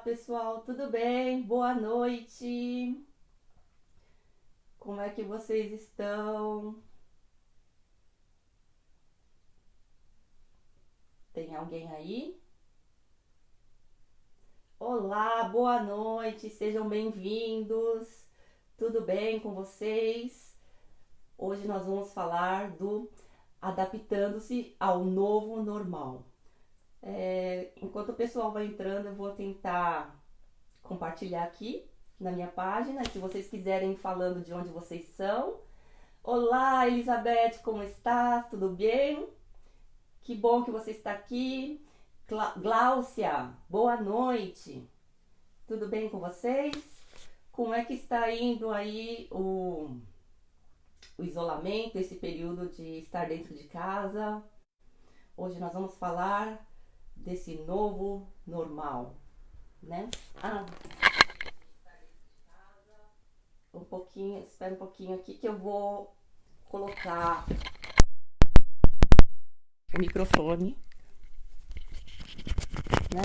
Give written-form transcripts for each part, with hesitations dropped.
Pessoal, tudo bem? Boa noite. Como é que vocês estão? Tem alguém aí? Olá, boa noite. Sejam bem-vindos. Tudo bem com vocês? Hoje nós vamos falar do adaptando-se ao novo normal. Enquanto o pessoal vai entrando, eu vou tentar compartilhar aqui na minha página. Se vocês quiserem ir falando de onde vocês são. Olá, Elizabeth, como está? Tudo bem? Que bom que você está aqui. Gláucia, boa noite. Tudo bem com vocês? Como é que está indo aí o isolamento, esse período de estar dentro de casa? Hoje nós vamos falar desse novo normal, né? Um pouquinho, espera um pouquinho aqui que eu vou colocar o microfone, né?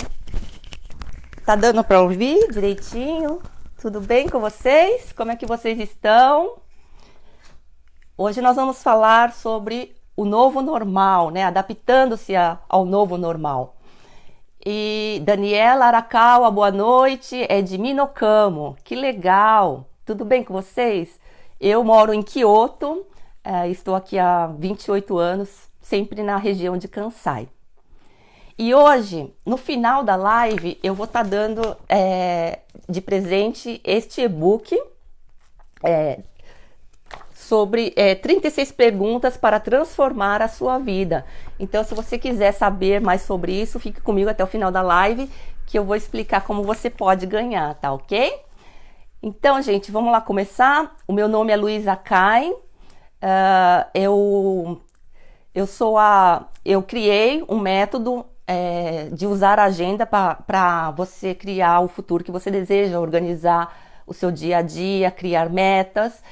Tá dando para ouvir direitinho? Tudo bem com vocês? Como é que vocês estão? Hoje nós vamos falar sobre o novo normal, né? Adaptando-se ao novo normal. E Daniela Arakawa, boa noite, é de Minocamo. Que legal! Tudo bem com vocês? Eu moro em Kyoto, estou aqui há 28 anos, sempre na região de Kansai. E hoje, no final da live, eu vou estar dando de presente este e-book sobre 36 perguntas para transformar a sua vida. Então, se você quiser saber mais sobre isso, fique comigo até o final da live, que eu vou explicar como você pode ganhar, tá ok? Então, gente, vamos lá começar. O meu nome é Luísa Kai. Eu criei um método de usar a agenda para você criar o futuro que você deseja, organizar o seu dia a dia, criar metas,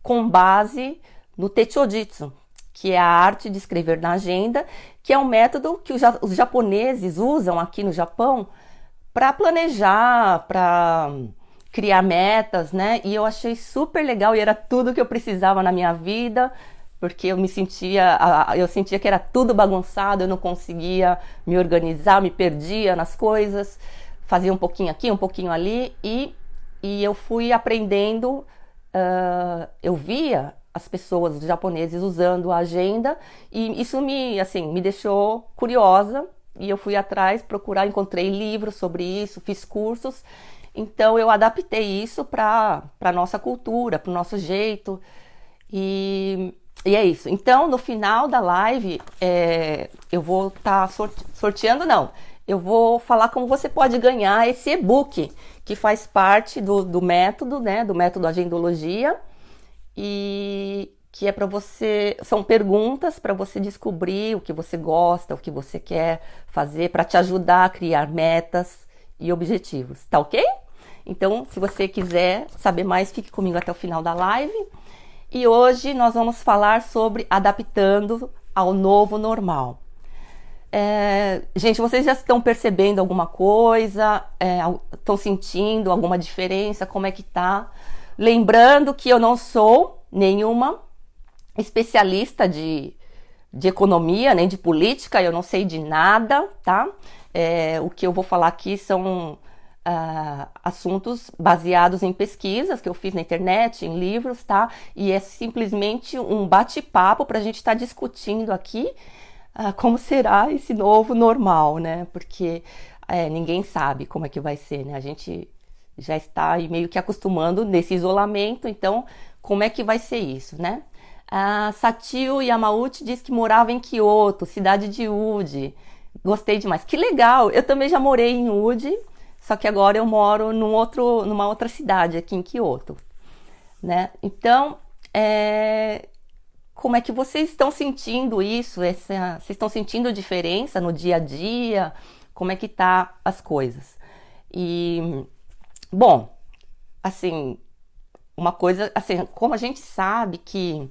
com base no Techojitsu, que é a arte de escrever na agenda, que é um método que os japoneses usam aqui no Japão para planejar, para criar metas, né? E eu achei super legal e era tudo que eu precisava na minha vida, porque eu sentia que era tudo bagunçado, eu não conseguia me organizar, me perdia nas coisas, fazia um pouquinho aqui, um pouquinho ali, e eu fui aprendendo, eu via as pessoas, os japoneses, usando a agenda, e isso me deixou curiosa, e eu fui atrás, encontrei livros sobre isso, fiz cursos, então eu adaptei isso para a nossa cultura, para o nosso jeito, e é isso. Então, no final da live, eu vou estar sorteando, não. Eu vou falar como você pode ganhar esse e-book, que faz parte do método, né? Do método Agendologia. E que é para você... São perguntas para você descobrir o que você gosta, o que você quer fazer, para te ajudar a criar metas e objetivos. Tá ok? Então, se você quiser saber mais, fique comigo até o final da live. E hoje nós vamos falar sobre adaptando ao novo normal. Gente, vocês já estão percebendo alguma coisa? Estão sentindo alguma diferença? Como é que tá? Lembrando que eu não sou nenhuma especialista de economia, nem de política, eu não sei de nada, tá? O que eu vou falar aqui são assuntos baseados em pesquisas que eu fiz na internet, em livros, tá? E é simplesmente um bate-papo para a gente estar discutindo aqui como será esse novo normal, né? Porque ninguém sabe como é que vai ser, né? A gente já está aí meio que acostumando nesse isolamento, então como é que vai ser isso, né? A Satio Yamauchi diz que morava em Kyoto, cidade de Uji. Gostei demais. Que legal! Eu também já morei em Uji, só que agora eu moro numa outra cidade aqui em Kyoto, né? Então, como é que vocês estão sentindo isso? Vocês estão sentindo diferença no dia a dia? Como é que tá as coisas? E, bom, assim, uma coisa, assim, como a gente sabe que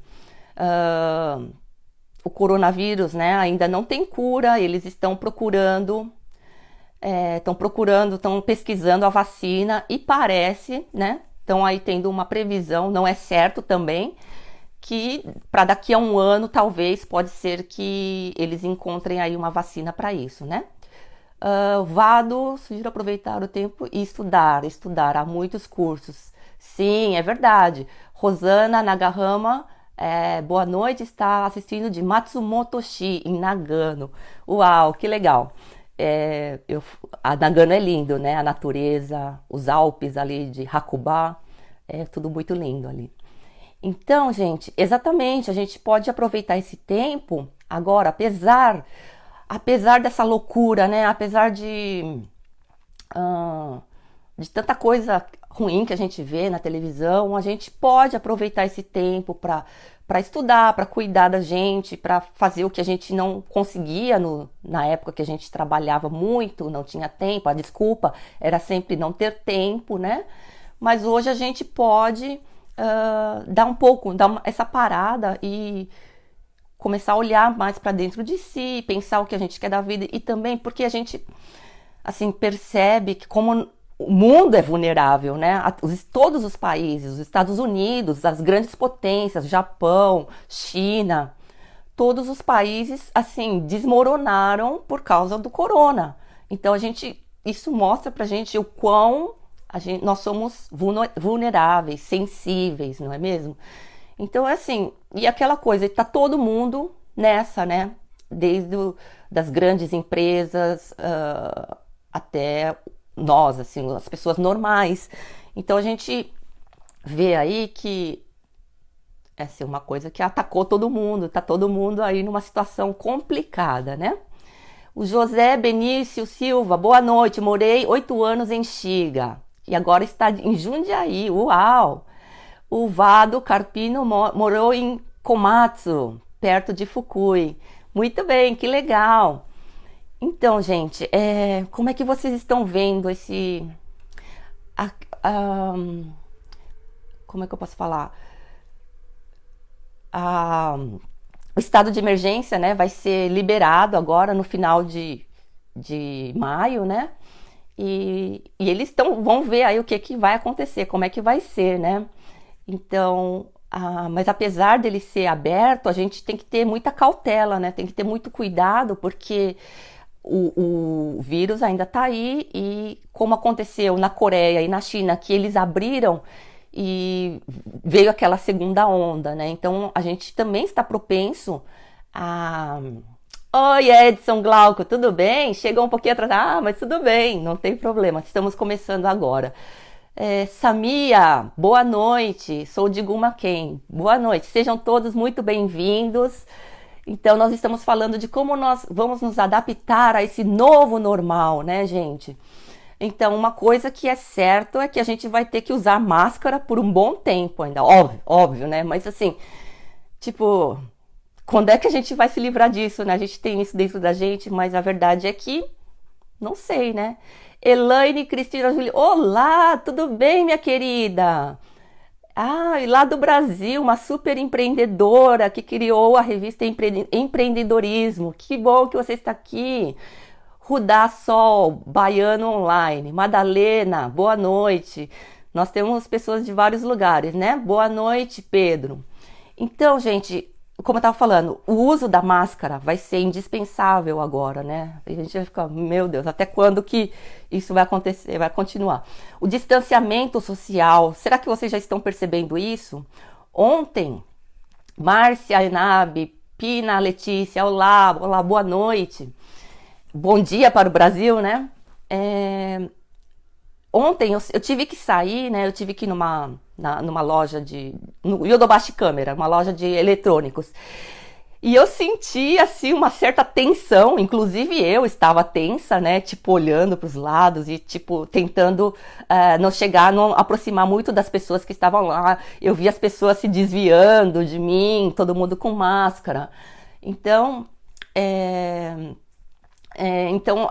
o coronavírus, né, ainda não tem cura, eles estão procurando estão procurando, estão pesquisando a vacina e parece, né? Estão aí tendo uma previsão, não é certo também, que para daqui a um ano, talvez, pode ser que eles encontrem aí uma vacina para isso, né? Vado, sugiro aproveitar o tempo e estudar. Há muitos cursos. Sim, é verdade. Rosana Nagahama, boa noite, está assistindo de Matsumoto-shi, em Nagano. Uau, que legal. A Nagano é lindo, né? A natureza, os Alpes ali de Hakuba, é tudo muito lindo ali. Então, gente, exatamente, a gente pode aproveitar esse tempo agora, apesar dessa loucura, né? Apesar de tanta coisa ruim que a gente vê na televisão, a gente pode aproveitar esse tempo para estudar, para cuidar da gente, para fazer o que a gente não conseguia na época que a gente trabalhava muito, não tinha tempo. A desculpa era sempre não ter tempo, né? Mas hoje a gente pode dar essa parada e começar a olhar mais para dentro de si, pensar o que a gente quer da vida e também porque a gente assim percebe que como o mundo é vulnerável, né? Todos os países, os Estados Unidos, as grandes potências, Japão, China, todos os países assim desmoronaram por causa do corona. Então isso mostra pra gente o quão nós somos vulneráveis, sensíveis, não é mesmo? Então é assim, e aquela coisa, tá todo mundo nessa, né? Das grandes empresas até nós, assim, as pessoas normais. Então a gente vê aí que é assim, uma coisa que atacou todo mundo, tá todo mundo aí numa situação complicada, né? O José Benício Silva, boa noite, morei 8 anos em Xiga e agora está em Jundiaí, uau! O Vado Carpino morou em Komatsu, perto de Fukui. Muito bem, que legal! Então, gente, como é que vocês estão vendo a- a- como é que eu posso falar? O estado de emergência, né, vai ser liberado agora no final de maio, né? E eles vão ver aí o que vai acontecer, como é que vai ser, né? Então, mas apesar dele ser aberto, a gente tem que ter muita cautela, né? Tem que ter muito cuidado, porque o vírus ainda está aí e como aconteceu na Coreia e na China, que eles abriram e veio aquela segunda onda, né? Então a gente também está propenso a... Oi, Edson Glauco, tudo bem? Chegou um pouquinho atrasado, mas tudo bem, não tem problema, estamos começando agora. Samia, boa noite, sou de Gumaquém, boa noite, sejam todos muito bem-vindos. Então, nós estamos falando de como nós vamos nos adaptar a esse novo normal, né, gente? Então, uma coisa que é certo é que a gente vai ter que usar máscara por um bom tempo ainda, óbvio, né? Mas assim, tipo, quando é que a gente vai se livrar disso, né? A gente tem isso dentro da gente, mas a verdade é que não sei, né? Elaine Cristina Júlia, olá, tudo bem, minha querida? E lá do Brasil, uma super empreendedora que criou a revista Empreendedorismo. Que bom que você está aqui. Rudá Sol, Baiano Online. Madalena, boa noite. Nós temos pessoas de vários lugares, né? Boa noite, Pedro. Então, gente, como eu estava falando, o uso da máscara vai ser indispensável agora, né? A gente vai ficar, meu Deus, até quando que isso vai acontecer, vai continuar? O distanciamento social, será que vocês já estão percebendo isso? Ontem, Márcia Enabe, Pina Letícia, olá, boa noite. Bom dia para o Brasil, né? Ontem eu tive que sair, né? Eu tive que ir numa loja no Yodobashi Câmera, uma loja de eletrônicos. E eu senti, assim, uma certa tensão, inclusive eu estava tensa, né, tipo, olhando para os lados e, tipo, tentando não aproximar muito das pessoas que estavam lá. Eu vi as pessoas se desviando de mim, todo mundo com máscara. Então,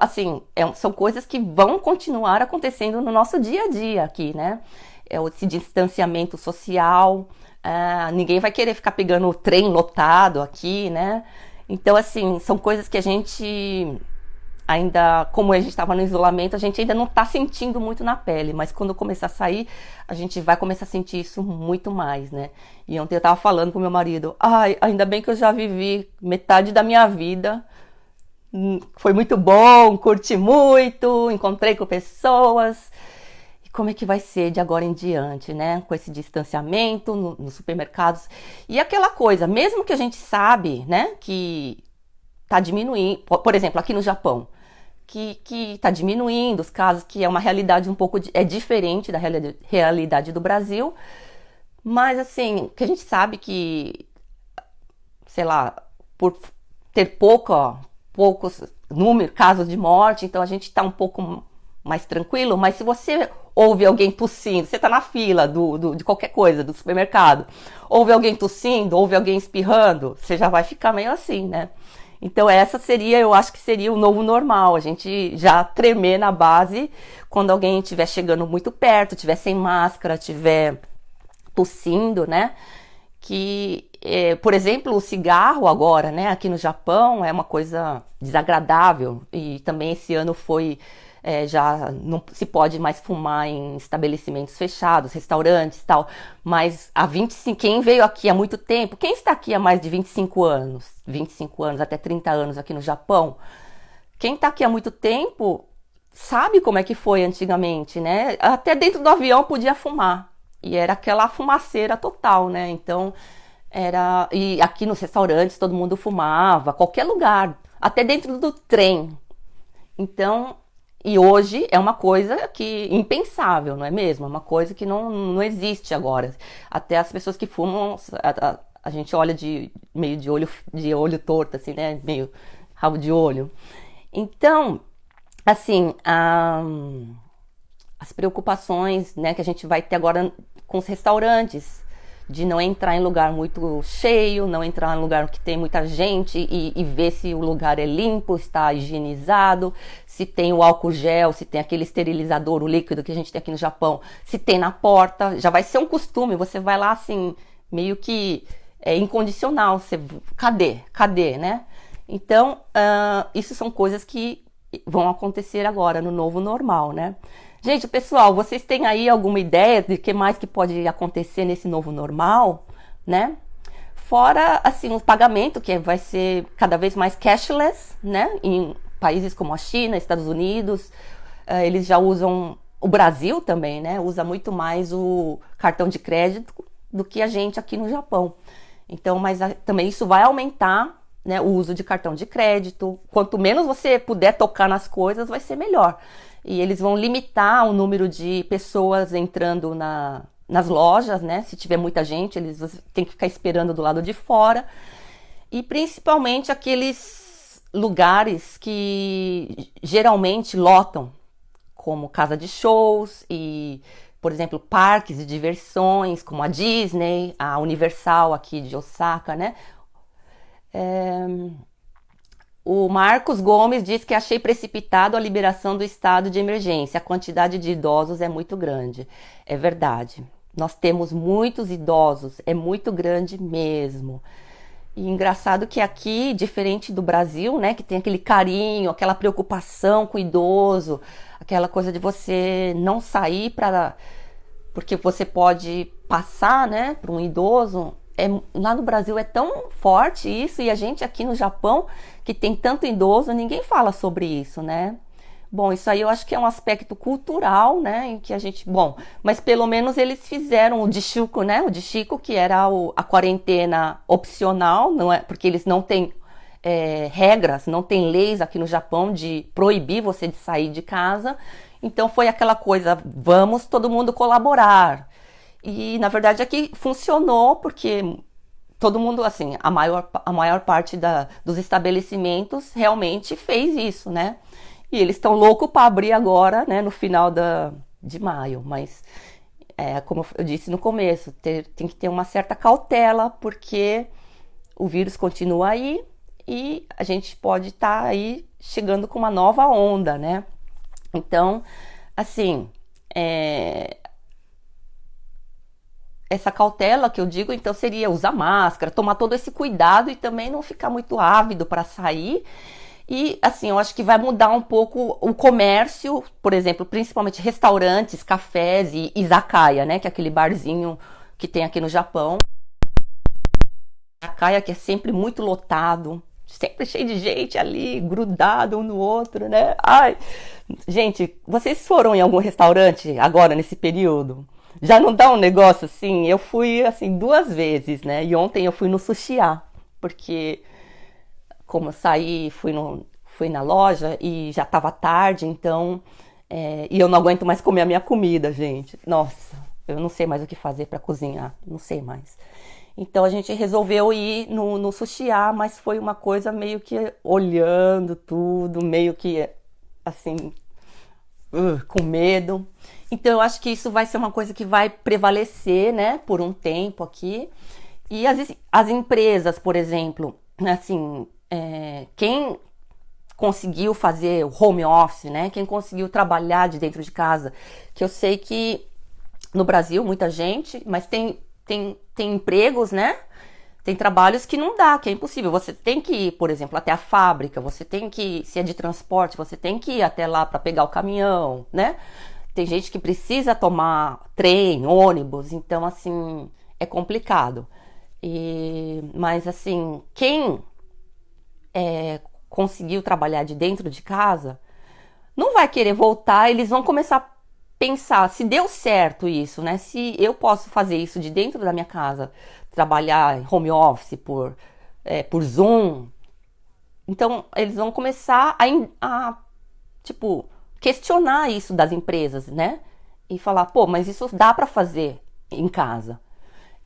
assim, são coisas que vão continuar acontecendo no nosso dia a dia aqui, né? Esse distanciamento social, ninguém vai querer ficar pegando o trem lotado aqui, né? Então, assim, são coisas que a gente ainda, como a gente estava no isolamento, a gente ainda não está sentindo muito na pele, mas quando começar a sair, a gente vai começar a sentir isso muito mais, né? E ontem eu estava falando com meu marido, ai, ainda bem que eu já vivi metade da minha vida, foi muito bom, curti muito, encontrei com pessoas. E como é que vai ser de agora em diante, né? Com esse distanciamento nos supermercados. E aquela coisa, mesmo que a gente sabe, né, que tá diminuindo, por exemplo, aqui no Japão, que tá diminuindo os casos, que é uma realidade um pouco é diferente da realidade do Brasil, mas assim, que a gente sabe que, sei lá, por ter poucos números, casos de morte, então a gente tá um pouco mais tranquilo, mas se você ouve alguém tossindo, você tá na fila de qualquer coisa, do supermercado, ouve alguém tossindo, ouve alguém espirrando, você já vai ficar meio assim, né? Então essa seria, eu acho que seria o novo normal, a gente já tremer na base quando alguém estiver chegando muito perto, estiver sem máscara, estiver tossindo, né? Que, por exemplo, o cigarro agora, né, aqui no Japão é uma coisa desagradável e também esse ano foi, já não se pode mais fumar em estabelecimentos fechados, restaurantes e tal, mas há 25, quem veio aqui há muito tempo, quem está aqui há mais de 25 anos até 30 anos aqui no Japão, quem está aqui há muito tempo sabe como é que foi antigamente, né? Até dentro do avião podia fumar. E era aquela fumaceira total, né? Então, era. E aqui nos restaurantes todo mundo fumava, qualquer lugar, até dentro do trem. Então, e hoje é uma coisa que impensável, não é mesmo? É uma coisa que não existe agora. Até as pessoas que fumam, a gente olha meio de olho torto, assim, né? Meio rabo de olho. Então, assim, as preocupações, né, que a gente vai ter agora com os restaurantes, de não entrar em lugar muito cheio, não entrar em lugar que tem muita gente e ver se o lugar é limpo, está higienizado, se tem o álcool gel, se tem aquele esterilizador, o líquido que a gente tem aqui no Japão, se tem na porta, já vai ser um costume, você vai lá assim, meio que incondicional, você, cadê, né? Então, isso são coisas que vão acontecer agora no novo normal, né? Gente, pessoal, vocês têm aí alguma ideia de que mais que pode acontecer nesse novo normal, né? Fora, assim, o pagamento, que vai ser cada vez mais cashless, né? Em países como a China, Estados Unidos, eles já usam, o Brasil também, né? Usa muito mais o cartão de crédito do que a gente aqui no Japão. Então, mas também isso vai aumentar, né, o uso de cartão de crédito. Quanto menos você puder tocar nas coisas, vai ser melhor. E eles vão limitar o número de pessoas entrando nas lojas, né? Se tiver muita gente, eles têm que ficar esperando do lado de fora. E principalmente aqueles lugares que geralmente lotam, como casa de shows e, por exemplo, parques de diversões, como a Disney, a Universal aqui de Osaka, né? O Marcos Gomes diz que achei precipitado a liberação do estado de emergência. A quantidade de idosos é muito grande. É verdade. Nós temos muitos idosos, é muito grande mesmo. E engraçado que aqui, diferente do Brasil, né, que tem aquele carinho, aquela preocupação com o idoso, aquela coisa de você não sair porque você pode passar, né, para um idoso. Lá no Brasil é tão forte isso, e a gente aqui no Japão, que tem tanto idoso, ninguém fala sobre isso, né? Bom, isso aí eu acho que é um aspecto cultural, né? Em que a gente, bom, mas pelo menos eles fizeram o Dishiko, né? O Dishiko, que era a quarentena opcional, não é? Porque eles não têm regras, não tem leis aqui no Japão de proibir você de sair de casa. Então foi aquela coisa, vamos todo mundo colaborar. E, na verdade, aqui funcionou porque todo mundo, assim, a maior parte dos estabelecimentos realmente fez isso, né? E eles estão loucos para abrir agora, né, no final de maio. Mas, como eu disse no começo, tem que ter uma certa cautela, porque o vírus continua aí e a gente pode estar aí chegando com uma nova onda, né? Então, assim, essa cautela que eu digo, então, seria usar máscara, tomar todo esse cuidado e também não ficar muito ávido para sair. E assim, eu acho que vai mudar um pouco o comércio, por exemplo, principalmente restaurantes, cafés e izakaya, né? Que é aquele barzinho que tem aqui no Japão. Izakaya que é sempre muito lotado, sempre cheio de gente ali, grudado um no outro, né? Ai, gente, vocês foram em algum restaurante agora nesse período? Já não dá um negócio assim? Eu fui assim 2 vezes, né? E ontem eu fui no Sushiá, porque como eu saí, fui na loja e já estava tarde, então. E eu não aguento mais comer a minha comida, gente. Nossa, eu não sei mais o que fazer para cozinhar, não sei mais. Então a gente resolveu ir no Sushiá, mas foi uma coisa meio que olhando tudo, meio que assim, com medo. Então eu acho que isso vai ser uma coisa que vai prevalecer, né, por um tempo aqui. E as empresas, por exemplo, assim, quem conseguiu fazer o home office, né? Quem conseguiu trabalhar de dentro de casa, que eu sei que no Brasil muita gente, mas tem empregos, né? Tem trabalhos que não dá, que é impossível. Você tem que ir, por exemplo, até a fábrica, você tem que, se é de transporte, você tem que ir até lá para pegar o caminhão, né? Tem gente que precisa tomar trem, ônibus, então assim, é complicado. Mas assim, quem conseguiu trabalhar de dentro de casa, não vai querer voltar, eles vão começar a pensar se deu certo isso, né? Se eu posso fazer isso de dentro da minha casa, trabalhar em home office por Zoom, então eles vão começar tipo, questionar isso das empresas, né? E falar, pô, mas isso dá para fazer em casa.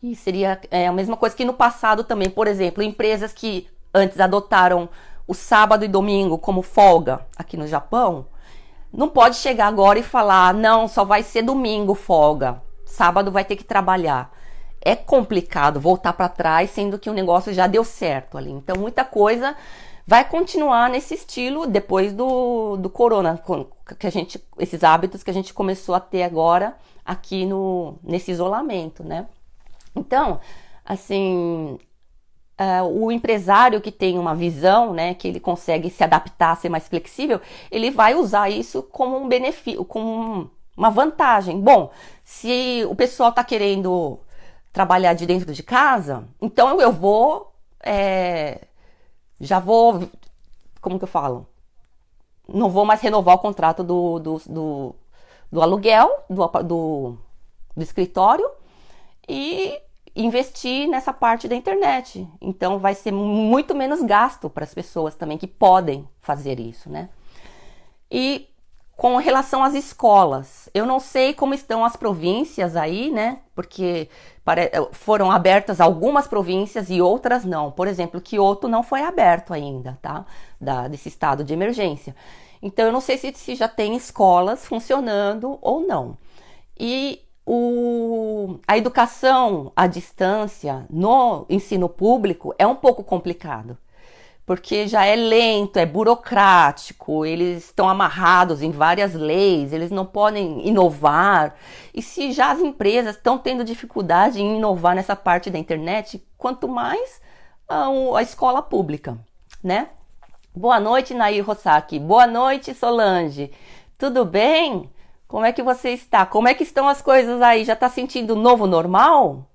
E seria a mesma coisa que no passado também, por exemplo, empresas que antes adotaram o sábado e domingo como folga aqui no Japão, não pode chegar agora e falar, não, só vai ser domingo folga, sábado vai ter que trabalhar. É complicado voltar para trás, sendo que o negócio já deu certo ali. Então, muita coisa vai continuar nesse estilo depois do corona, que esses hábitos que a gente começou a ter agora aqui nesse isolamento, né? Então, assim, o empresário que tem uma visão, né, que ele consegue se adaptar, ser mais flexível, ele vai usar isso como um benefício, como uma vantagem. Bom, se o pessoal está querendo trabalhar de dentro de casa, então eu já vou, como que eu falo? Não vou mais renovar o contrato do aluguel, do escritório, e investir nessa parte da internet. Então vai ser muito menos gasto para as pessoas também que podem fazer isso, né? E com relação às escolas, eu não sei como estão as províncias aí, né? Porque foram abertas algumas províncias e outras não. Por exemplo, Kyoto não foi aberto ainda, tá? Desse estado de emergência. Então eu não sei se já tem escolas funcionando ou não. E a educação à distância no ensino público é um pouco complicado, porque já é lento, é burocrático, eles estão amarrados em várias leis, eles não podem inovar. E se já as empresas estão tendo dificuldade em inovar nessa parte da internet, quanto mais a escola pública, né? Boa noite, Nair Rosaki. Boa noite, Solange. Tudo bem? Como é que você está? Como é que estão as coisas aí? Já está sentindo o novo normal?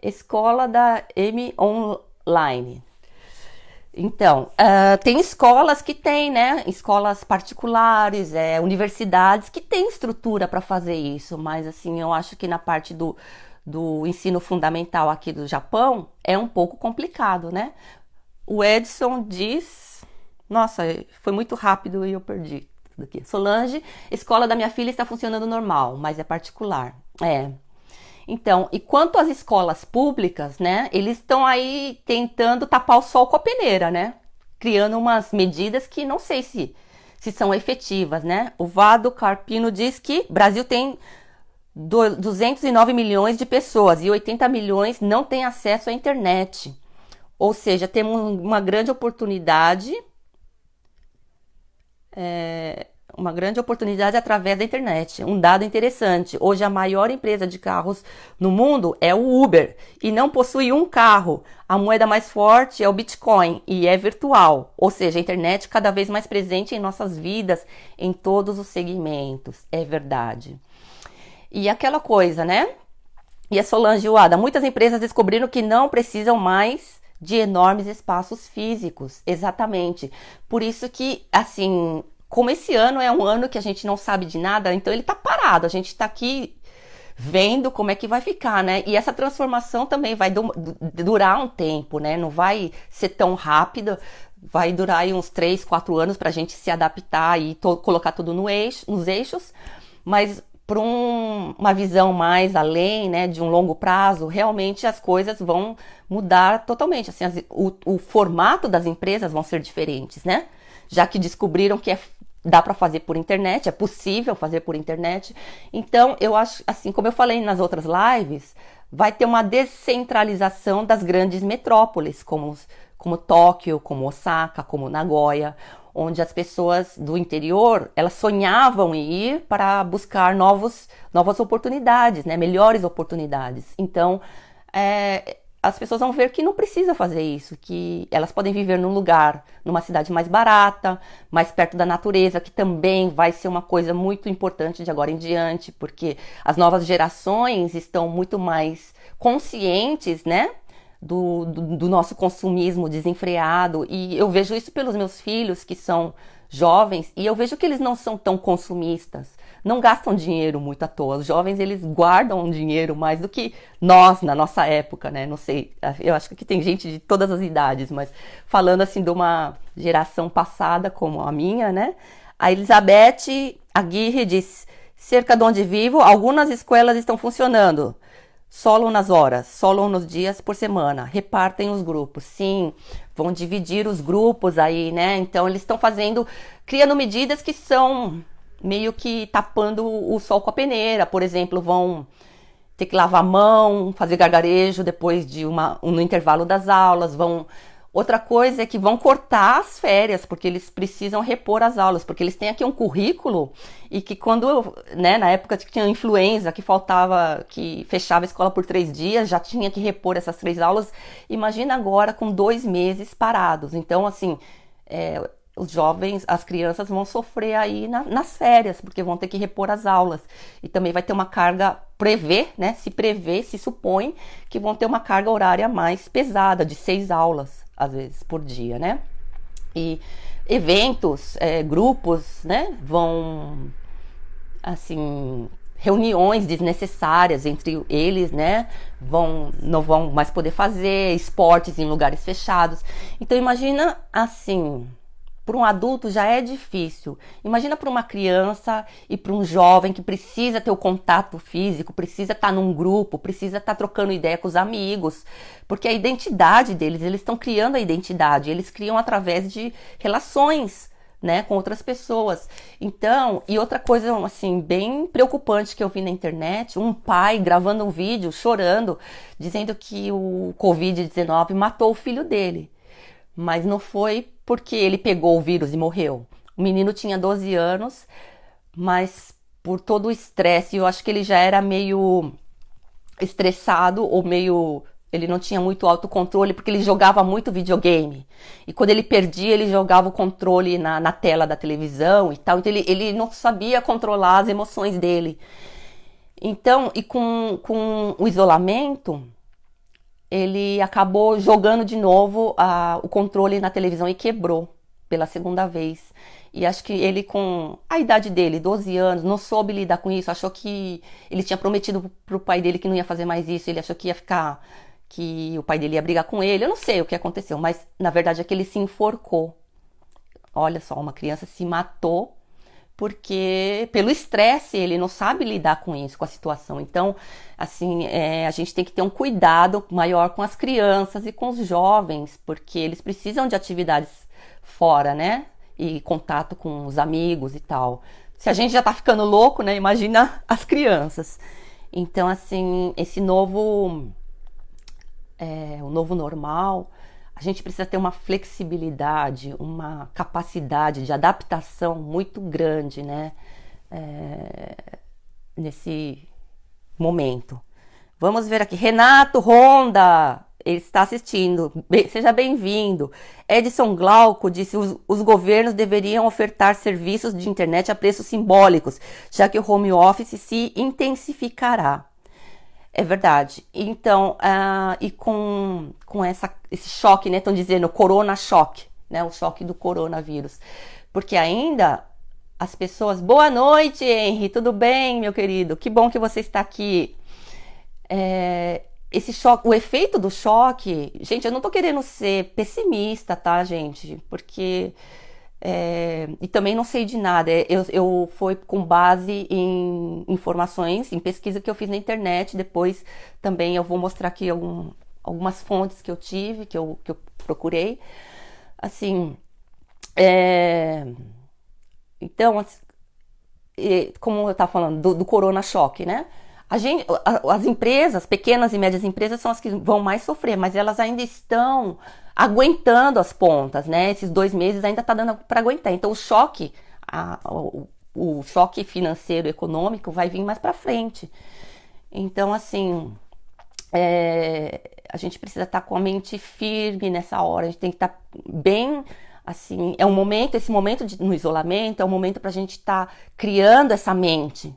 Escola da M Online. Então, tem escolas que têm, né? Escolas particulares, universidades que têm estrutura para fazer isso, mas assim, eu acho que na parte do ensino fundamental aqui do Japão é um pouco complicado, né? O Edson diz... Nossa, foi muito rápido e eu perdi. Aqui. Solange, escola da minha filha está funcionando normal, mas é particular. Então, e quanto às escolas públicas, né? Eles estão aí tentando tapar o sol com a peneira, né? Criando umas medidas que não sei se são efetivas, né? O Vado Carpino diz que o Brasil tem 209 milhões de pessoas e 80 milhões não têm acesso à internet. Ou seja, temos uma grande oportunidade uma grande oportunidade através da internet. Um dado interessante, hoje a maior empresa de carros no mundo é o Uber e não possui um carro. A moeda mais forte é o Bitcoin e é virtual, ou seja, a internet cada vez mais presente em nossas vidas, em todos os segmentos, é verdade. E aquela coisa, né? E a Solange Wada, muitas empresas descobriram que não precisam mais de enormes espaços físicos, exatamente. Por isso que, assim, como esse ano é um ano que a gente não sabe de nada, então ele tá parado, a gente tá aqui vendo como é que vai ficar, né? E essa transformação também vai durar um tempo, né? Não vai ser tão rápida, vai durar aí uns 3, 4 anos pra gente se adaptar e colocar tudo no nos eixos, mas para uma visão mais além, né, de um longo prazo, realmente as coisas vão mudar totalmente. Assim, o formato das empresas vão ser diferentes, né? Já que descobriram que dá para fazer por internet, é possível fazer por internet. Então, eu acho, assim como eu falei nas outras lives, vai ter uma descentralização das grandes metrópoles, como Tóquio, como Osaka, como Nagoya, onde as pessoas do interior, elas sonhavam em ir para buscar novas oportunidades, né? Melhores oportunidades. Então, as pessoas vão ver que não precisa fazer isso, que elas podem viver num lugar, numa cidade mais barata, mais perto da natureza, que também vai ser uma coisa muito importante de agora em diante, porque as novas gerações estão muito mais conscientes, né? Do nosso consumismo desenfreado, e eu vejo isso pelos meus filhos que são jovens, e eu vejo que eles não são tão consumistas, não gastam dinheiro muito à toa. Os jovens, eles guardam dinheiro mais do que nós na nossa época, né? Não sei, eu acho que aqui tem gente de todas as idades, mas falando assim de uma geração passada como a minha, né? A Elizabeth Aguirre diz: cerca de onde vivo, algumas escolas estão funcionando. Solam nas horas, solam nos dias por semana, repartem os grupos, sim, vão dividir os grupos aí, né? Então eles estão criando medidas que são meio que tapando o sol com a peneira. Por exemplo, vão ter que lavar a mão, fazer gargarejo depois de no intervalo das aulas, Outra coisa é que vão cortar as férias, porque eles precisam repor as aulas, porque eles têm aqui um currículo e que quando, né, na época que tinha influenza, que fechava a escola por 3 dias, já tinha que repor essas 3 aulas. Imagina agora com 2 meses parados. Então, assim, os jovens, as crianças vão sofrer aí nas férias, porque vão ter que repor as aulas. E também vai ter uma carga, se supõe que vão ter uma carga horária mais pesada, de 6 aulas, às vezes, por dia, né? E eventos, grupos, né, vão, assim, reuniões desnecessárias entre eles, né, não vão mais poder fazer, esportes em lugares fechados. Então, imagina, assim, para um adulto já é difícil. Imagina para uma criança e para um jovem que precisa ter o contato físico, precisa estar num grupo, precisa estar trocando ideia com os amigos, porque a identidade deles, eles estão criando a identidade, eles criam através de relações, né, com outras pessoas. Então, e outra coisa, assim, bem preocupante que eu vi na internet, um pai gravando um vídeo, chorando, dizendo que o Covid-19 matou o filho dele. Mas não foi porque ele pegou o vírus e morreu. O menino tinha 12 anos, mas por todo o estresse, eu acho que ele já era meio estressado ou ele não tinha muito autocontrole, porque ele jogava muito videogame. E quando ele perdia, ele jogava o controle na tela da televisão e tal. Então ele não sabia controlar as emoções dele. Então, e com o isolamento, ele acabou jogando de novo o controle na televisão e quebrou pela segunda vez. E acho que ele, com a idade dele, 12 anos, não soube lidar com isso. Achou que ele tinha prometido pro pai dele que não ia fazer mais isso. Ele achou que o pai dele ia brigar com ele. Eu não sei o que aconteceu, mas na verdade é que ele se enforcou. Olha só, uma criança se matou porque pelo estresse ele não sabe lidar com isso, com a situação. Então, assim, a gente tem que ter um cuidado maior com as crianças e com os jovens, porque eles precisam de atividades fora, né? E contato com os amigos e tal. Se a gente já tá ficando louco, né? Imagina as crianças. Então, assim, o novo normal, a gente precisa ter uma flexibilidade, uma capacidade de adaptação muito grande, né? Nesse momento. Vamos ver aqui. Renato Honda, ele está assistindo. Seja bem-vindo. Edson Glauco disse: os governos deveriam ofertar serviços de internet a preços simbólicos, já que o home office se intensificará. É verdade. Então, e com esse choque, né? Estão dizendo corona choque, né? O choque do coronavírus. Porque ainda as pessoas... Boa noite, Henry. Tudo bem, meu querido? Que bom que você está aqui. Esse choque, o efeito do choque... Gente, eu não tô querendo ser pessimista, tá, gente? Porque... e também não sei de nada. Eu foi com base em informações, em pesquisa que eu fiz na internet. Depois também eu vou mostrar aqui algumas fontes que eu tive, que eu procurei. Assim, então, como eu estava falando do corona choque, né? As empresas, pequenas e médias empresas, são as que vão mais sofrer, mas elas ainda estão aguentando as pontas, né? Esses 2 meses ainda está dando para aguentar. Então o choque, o choque financeiro, econômico vai vir mais para frente. Então, assim, a gente precisa estar com a mente firme nessa hora. A gente tem que estar bem, assim, esse momento no isolamento é um momento para a gente estar criando essa mente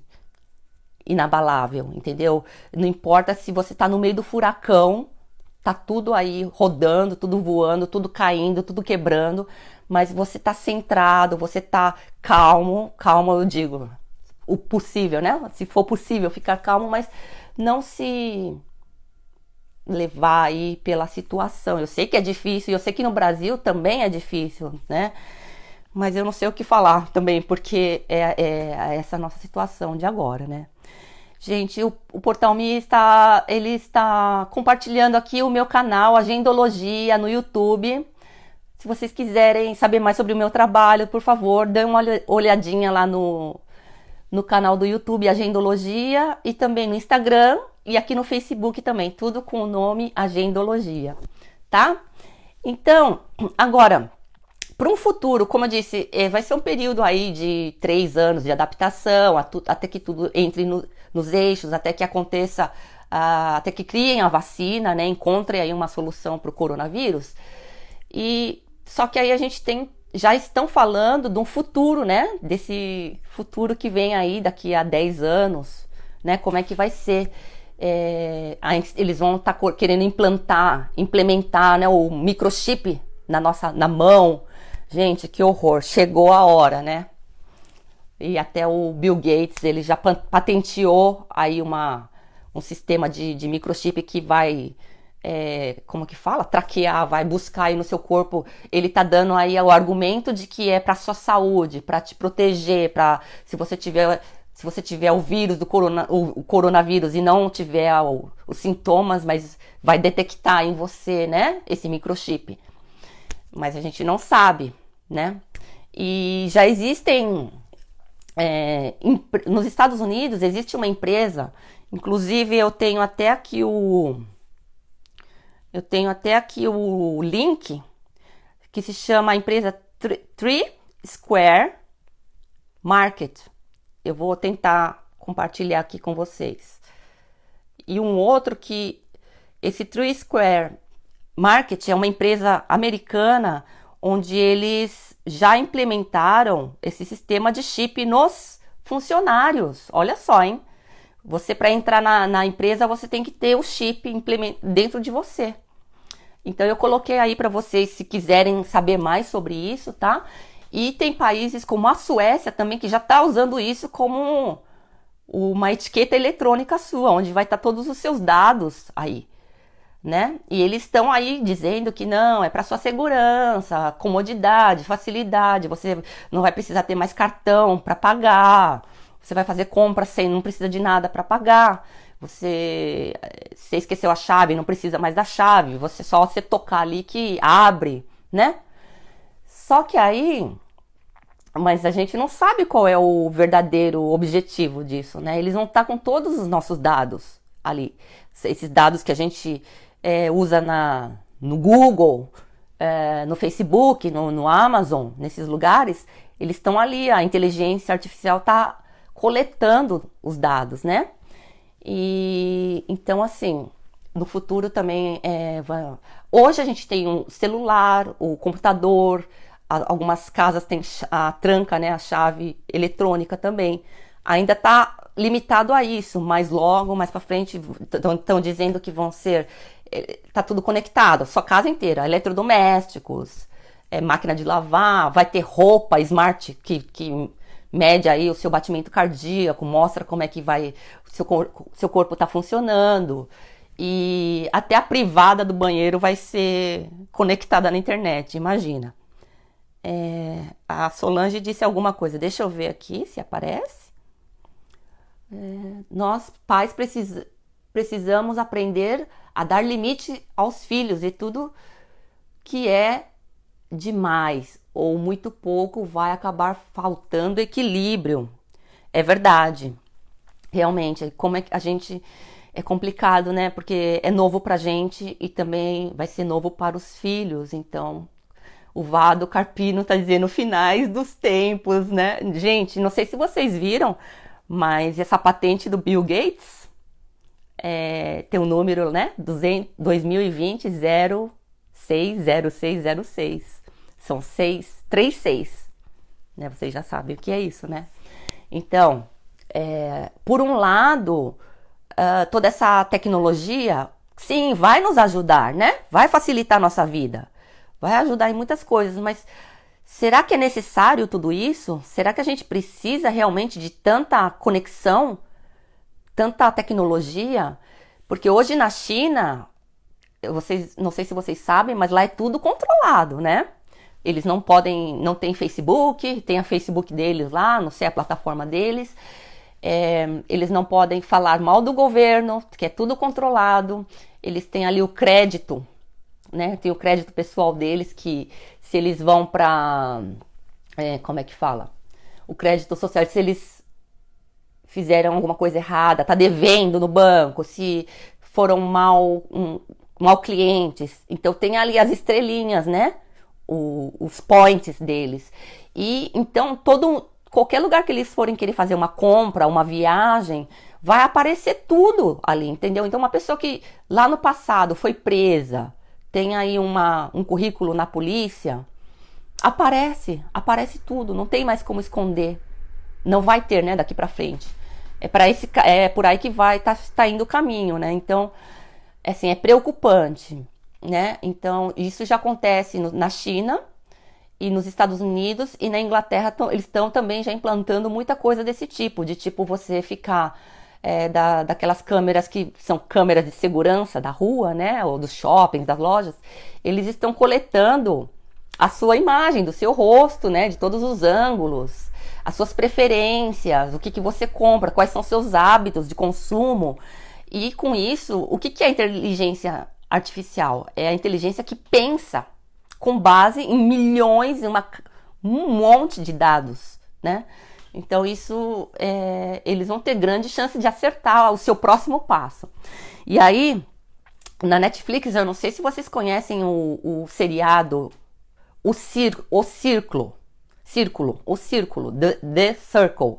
inabalável, entendeu? Não importa se você tá no meio do furacão, tá tudo aí rodando, tudo voando, tudo caindo, tudo quebrando, mas você tá centrado, você tá calmo, eu digo, o possível, né? Se for possível ficar calmo, mas não se levar aí pela situação. Eu sei que é difícil, eu sei que no Brasil também é difícil, né? Mas eu não sei o que falar também, porque é essa nossa situação de agora, né? Gente, o Portal Me ele está compartilhando aqui o meu canal Agendologia no YouTube. Se vocês quiserem saber mais sobre o meu trabalho, por favor, dê uma olhadinha lá no canal do YouTube Agendologia e também no Instagram e aqui no Facebook também, tudo com o nome Agendologia, tá? Então, agora, para um futuro, como eu disse, vai ser um período aí de 3 anos de adaptação, até que tudo entre nos eixos, até que aconteça, até que criem a vacina, né, encontrem aí uma solução para o coronavírus. E só que aí a gente já estão falando de um futuro, né, desse futuro que vem aí daqui a 10 anos, né, como é que vai ser. Eles vão estar querendo implementar, né, o microchip na mão. Gente, que horror, chegou a hora, né? E até o Bill Gates, ele já patenteou aí um sistema de microchip que vai, como que fala? Traquear, vai buscar aí no seu corpo. Ele tá dando aí o argumento de que é para sua saúde, para te proteger, para se você tiver o vírus o coronavírus e não tiver os sintomas, mas vai detectar em você, né? Esse microchip. Mas a gente não sabe, né? E já existem... nos Estados Unidos existe uma empresa, inclusive eu tenho até aqui o link, que se chama a empresa Three Square Market. Eu vou tentar compartilhar aqui com vocês. E um outro esse Three Square Market é uma empresa americana onde eles já implementaram esse sistema de chip nos funcionários. Olha só, hein? Você, para entrar na empresa, você tem que ter o chip dentro de você. Então, eu coloquei aí para vocês, se quiserem saber mais sobre isso, tá? E tem países como a Suécia também, que já está usando isso como uma etiqueta eletrônica sua, onde vai estar todos os seus dados aí, né? E eles estão aí dizendo que não, é para sua segurança, comodidade, facilidade, você não vai precisar ter mais cartão para pagar, você vai fazer compras não precisa de nada para pagar, você esqueceu a chave, não precisa mais da chave, só você tocar ali que abre, né? Só que aí, mas a gente não sabe qual é o verdadeiro objetivo disso, né? Eles vão estar com todos os nossos dados ali, esses dados que a gente usa no Google, no Facebook, no Amazon, nesses lugares, eles estão ali, a inteligência artificial está coletando os dados, né? E então, assim, no futuro também, hoje a gente tem um celular, o computador, algumas casas têm a tranca, né, a chave eletrônica também. Ainda está limitado a isso, mas logo, mais para frente, estão dizendo que vão ser, tá tudo conectado, sua casa inteira, eletrodomésticos, máquina de lavar, vai ter roupa smart que mede aí o seu batimento cardíaco, mostra como é que vai, seu corpo está funcionando. E até a privada do banheiro vai ser conectada na internet, imagina. A Solange disse alguma coisa, deixa eu ver aqui se aparece. Nós, pais, precisamos aprender a dar limite aos filhos e tudo que é demais ou muito pouco vai acabar faltando equilíbrio. É verdade. Realmente, como é que a gente... É complicado, né? Porque é novo pra gente e também vai ser novo para os filhos. Então, o Vado Carpino tá dizendo finais dos tempos, né? Gente, não sei se vocês viram, mas essa patente do Bill Gates tem um número, né? 2020 060606. São 3 6, né? Vocês já sabem o que é isso, né? Então, por um lado, toda essa tecnologia, sim, vai nos ajudar, né? Vai facilitar a nossa vida. Vai ajudar em muitas coisas, mas será que é necessário tudo isso? Será que a gente precisa realmente de tanta conexão, tanta tecnologia? Porque hoje na China, não sei se vocês sabem, mas lá é tudo controlado, né? Eles não tem Facebook, tem a Facebook deles lá, não sei a plataforma deles. Eles não podem falar mal do governo, que é tudo controlado. Eles têm ali o crédito, né? Tem o crédito pessoal deles, que se eles vão para... como é que fala? O crédito social, se eles fizeram alguma coisa errada, tá devendo no banco, se foram mal clientes. Então tem ali as estrelinhas, né? Os points deles. E então qualquer lugar que eles forem querer fazer uma compra, uma viagem, vai aparecer tudo ali, entendeu? Então uma pessoa que lá no passado foi presa, tem aí um currículo na polícia, aparece tudo, não tem mais como esconder. Não vai ter, né, daqui pra frente. É por aí que vai tá indo o caminho, né? Então, assim, é preocupante, né? Então, isso já acontece na China e nos Estados Unidos, e na Inglaterra eles estão também já implantando muita coisa desse tipo, de tipo você ficar daquelas câmeras que são câmeras de segurança da rua, né, ou dos shoppings, das lojas, eles estão coletando a sua imagem, do seu rosto, né, de todos os ângulos, as suas preferências, o que você compra, quais são seus hábitos de consumo. E com isso, o que é a inteligência artificial? É a inteligência que pensa com base em milhões, um monte de dados, né? Então isso, eles vão ter grande chance de acertar o seu próximo passo. E aí, na Netflix, eu não sei se vocês conhecem o seriado O Círculo, The Circle,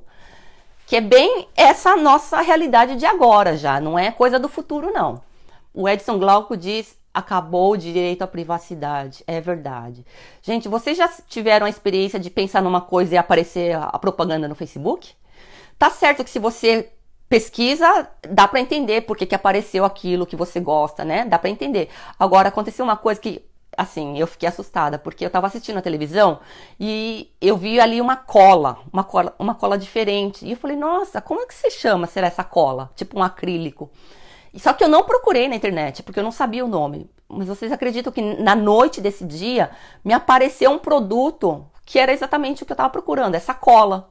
que é bem essa nossa realidade de agora já, não é coisa do futuro não. O Edson Glauco diz: acabou o direito à privacidade. É verdade. Gente, vocês já tiveram a experiência de pensar numa coisa e aparecer a propaganda no Facebook? Tá certo que se você pesquisa, dá pra entender por que apareceu aquilo que você gosta, né? Dá pra entender. Agora, aconteceu uma coisa que, assim, eu fiquei assustada, porque eu tava assistindo a televisão e eu vi ali uma cola diferente. E eu falei, nossa, como é que se chama, será essa cola? Tipo um acrílico. Só que eu não procurei na internet, porque eu não sabia o nome. Mas vocês acreditam que na noite desse dia me apareceu um produto que era exatamente o que eu estava procurando, essa cola.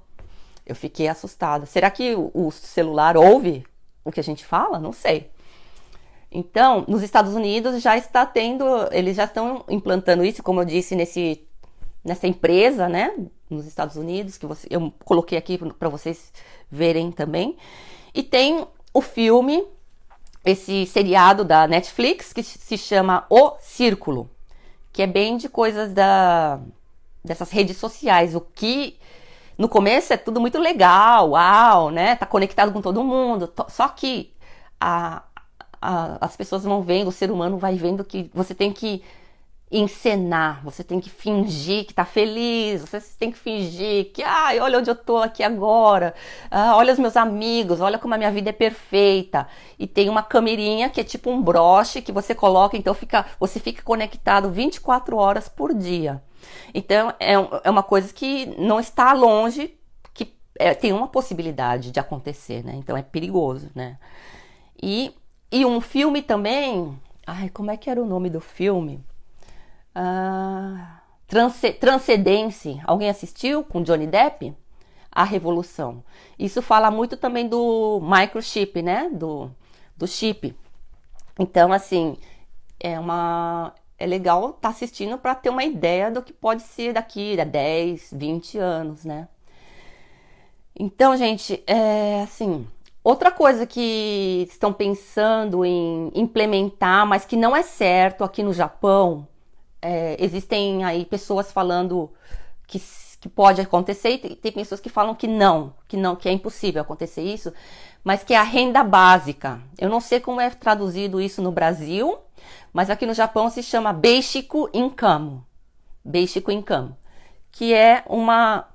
Eu fiquei assustada. Será que o celular ouve o que a gente fala? Não sei. Então, nos Estados Unidos já está tendo, eles já estão implantando isso, como eu disse, nessa empresa, né? Nos Estados Unidos, que eu coloquei aqui para vocês verem também. E tem o filme, esse seriado da Netflix, que se chama O Círculo, que é bem de coisas dessas redes sociais. O que no começo é tudo muito legal, uau, né? Tá conectado com todo mundo. Só que a, as pessoas vão vendo, o ser humano vai vendo que você tem que encenar, você tem que fingir que tá feliz, você tem que fingir que, ai, olha onde eu tô aqui agora, olha os meus amigos, olha como a minha vida é perfeita. E tem uma camerinha que é tipo um broche que você coloca, então você fica conectado 24 horas por dia. Então é uma coisa que não está longe, que tem uma possibilidade de acontecer, né? Então é perigoso, né? E, e um filme também, ai, como é que era o nome do filme? Transcendence, alguém assistiu com Johnny Depp? A Revolução. Isso fala muito também do microchip, né? Do chip. Então, assim, é legal estar assistindo para ter uma ideia do que pode ser daqui a 10, 20 anos, né? Então, gente, assim, outra coisa que estão pensando em implementar, mas que não é certo aqui no Japão, existem aí pessoas falando que pode acontecer e tem pessoas que falam que é impossível acontecer isso, mas que é a renda básica. Eu não sei como é traduzido isso no Brasil, mas aqui no Japão se chama Basic Income. Basic Income, que é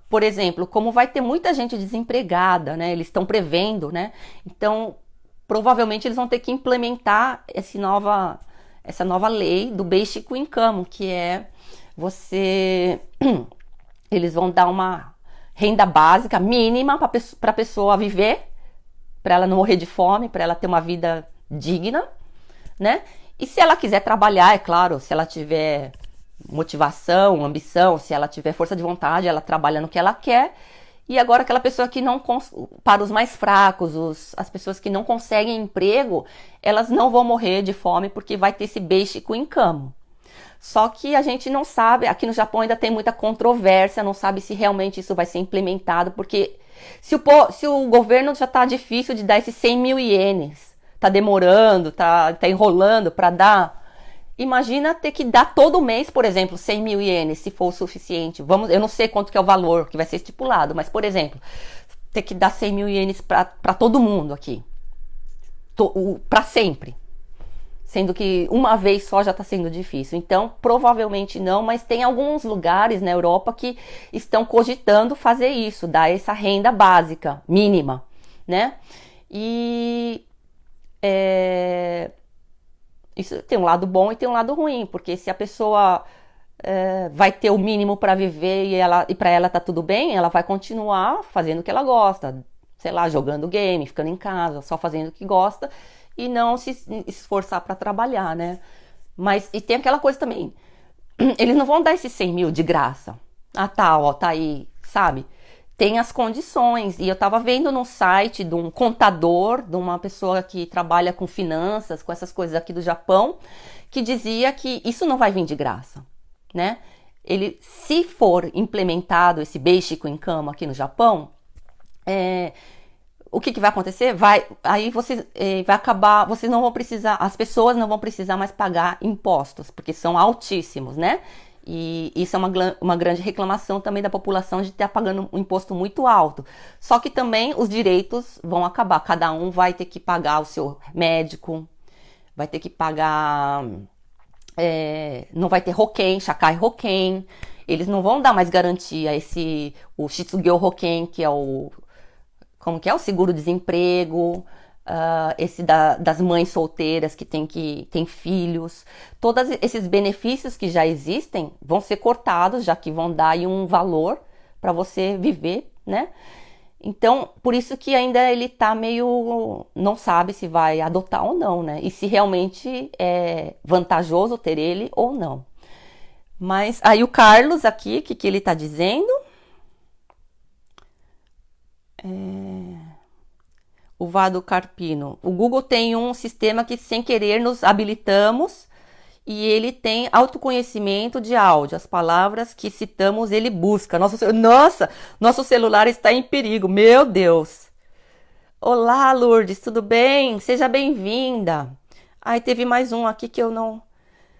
por exemplo, como vai ter muita gente desempregada, né? Eles estão prevendo, né? Então, provavelmente eles vão ter que implementar essa nova lei do Basic Income, que é eles vão dar uma renda básica mínima para a pessoa viver, para ela não morrer de fome, para ela ter uma vida digna, né? E se ela quiser trabalhar, é claro, se ela tiver motivação, ambição, se ela tiver força de vontade, ela trabalha no que ela quer. E agora aquela pessoa que não, para os mais fracos, as pessoas que não conseguem emprego, elas não vão morrer de fome porque vai ter esse basic income. Só que a gente não sabe, aqui no Japão ainda tem muita controvérsia, não sabe se realmente isso vai ser implementado, porque se o governo já tá difícil de dar esses 100 mil ienes, tá demorando, tá enrolando para dar, imagina ter que dar todo mês, por exemplo, 100 mil ienes, se for o suficiente. Eu não sei quanto que é o valor que vai ser estipulado, mas, por exemplo, ter que dar 100 mil ienes para todo mundo aqui, para sempre. Sendo que uma vez só já está sendo difícil. Então, provavelmente não, mas tem alguns lugares na Europa que estão cogitando fazer isso, dar essa renda básica, mínima, né? E isso tem um lado bom e tem um lado ruim, porque se a pessoa vai ter o mínimo para viver e para ela tá tudo bem, ela vai continuar fazendo o que ela gosta, sei lá, jogando game, ficando em casa, só fazendo o que gosta, e não se esforçar para trabalhar, né? Mas, e tem aquela coisa também, eles não vão dar esses 100 mil de graça. Ah, tá, ó, tá aí, sabe? Tem as condições, e eu tava vendo no site de um contador, de uma pessoa que trabalha com finanças, com essas coisas aqui do Japão, que dizia que isso não vai vir de graça, né? Se for implementado esse Basic Income aqui no Japão, o que vai acontecer? Aí você vai acabar, vocês não vão precisar, as pessoas não vão precisar mais pagar impostos, porque são altíssimos, né? E isso é uma grande reclamação também da população de estar pagando um imposto muito alto. Só que também os direitos vão acabar, cada um vai ter que pagar o seu médico, vai ter que pagar, não vai ter Hoken, Shakai Hoken, eles não vão dar mais garantia o Shitsugyo Hoken, que é como que é? O seguro-desemprego, esse das mães solteiras que têm filhos. Todos esses benefícios que já existem vão ser cortados, já que vão dar aí um valor para você viver, né? Então, por isso que ainda ele tá não sabe se vai adotar ou não, né? E se realmente é vantajoso ter ele ou não. Mas aí o Carlos aqui, o que ele tá dizendo? O Vado Carpino. O Google tem um sistema que, sem querer, nos habilitamos e ele tem autoconhecimento de áudio. As palavras que citamos, ele busca. Nosso celular está em perigo. Meu Deus! Olá, Lourdes, tudo bem? Seja bem-vinda. Ai, teve mais um aqui que eu não...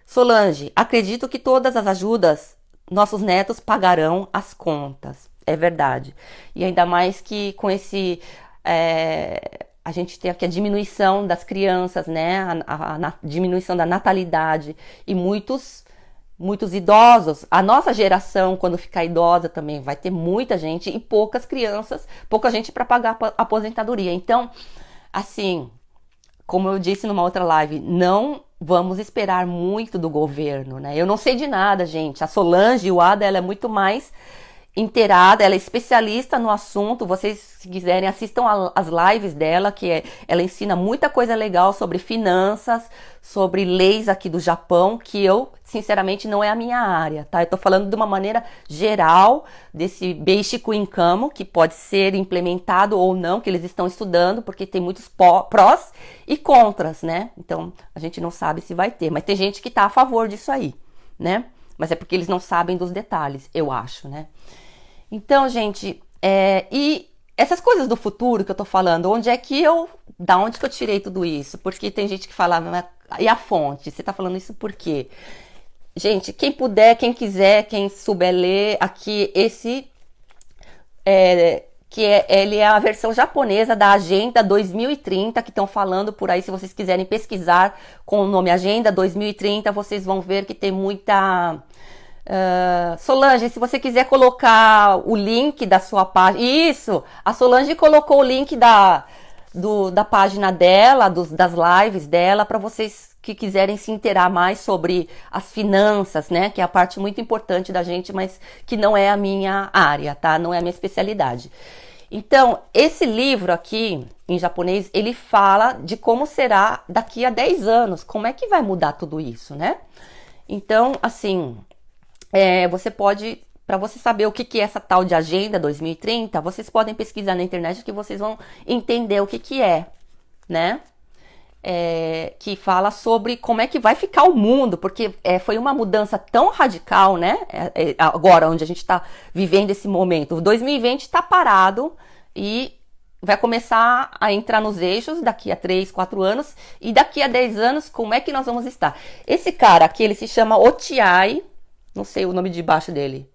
Solange, acredito que todas as ajudas, nossos netos pagarão as contas. É verdade. E ainda mais que com esse. A gente tem aqui a diminuição das crianças, né? A diminuição da natalidade. E muitos idosos. A nossa geração, quando ficar idosa também, vai ter muita gente e poucas crianças, pouca gente para pagar a aposentadoria. Então, assim, como eu disse numa outra live, não vamos esperar muito do governo, né? Eu não sei de nada, gente. A Solange, o Ada, ela é muito mais inteirada, ela é especialista no assunto. Vocês, se quiserem, assistam as lives dela, ela ensina muita coisa legal sobre finanças, sobre leis aqui do Japão, que eu, sinceramente, não é a minha área, tá? Eu tô falando de uma maneira geral desse Basic Income, que pode ser implementado ou não, que eles estão estudando, porque tem muitos prós e contras, né? Então, a gente não sabe se vai ter, mas tem gente que tá a favor disso aí, né? Mas é porque eles não sabem dos detalhes, eu acho, né? Então, gente, e essas coisas do futuro que eu tô falando, da onde que eu tirei tudo isso? Porque tem gente que fala, e a fonte? Você tá falando isso por quê? Gente, quem puder, quem quiser, quem souber ler, aqui, ele é a versão japonesa da Agenda 2030, que estão falando por aí. Se vocês quiserem pesquisar com o nome Agenda 2030, vocês vão ver que tem muita... Solange, se você quiser colocar o link da sua página... Isso! A Solange colocou o link da página dela, das lives dela, para vocês que quiserem se inteirar mais sobre as finanças, né? Que é a parte muito importante da gente, mas que não é a minha área, tá? Não é a minha especialidade. Então, esse livro aqui, em japonês, ele fala de como será daqui a 10 anos, como é que vai mudar tudo isso, né? Então, assim... você pode, para você saber o que é essa tal de Agenda 2030, vocês podem pesquisar na internet que vocês vão entender o que é, né? Que fala sobre como é que vai ficar o mundo, porque foi uma mudança tão radical, né? Agora, onde a gente está vivendo esse momento. O 2020 está parado e vai começar a entrar nos eixos daqui a 3, 4 anos, e daqui a 10 anos, como é que nós vamos estar? Esse cara aqui, ele se chama Otiai, não sei o nome de baixo dele.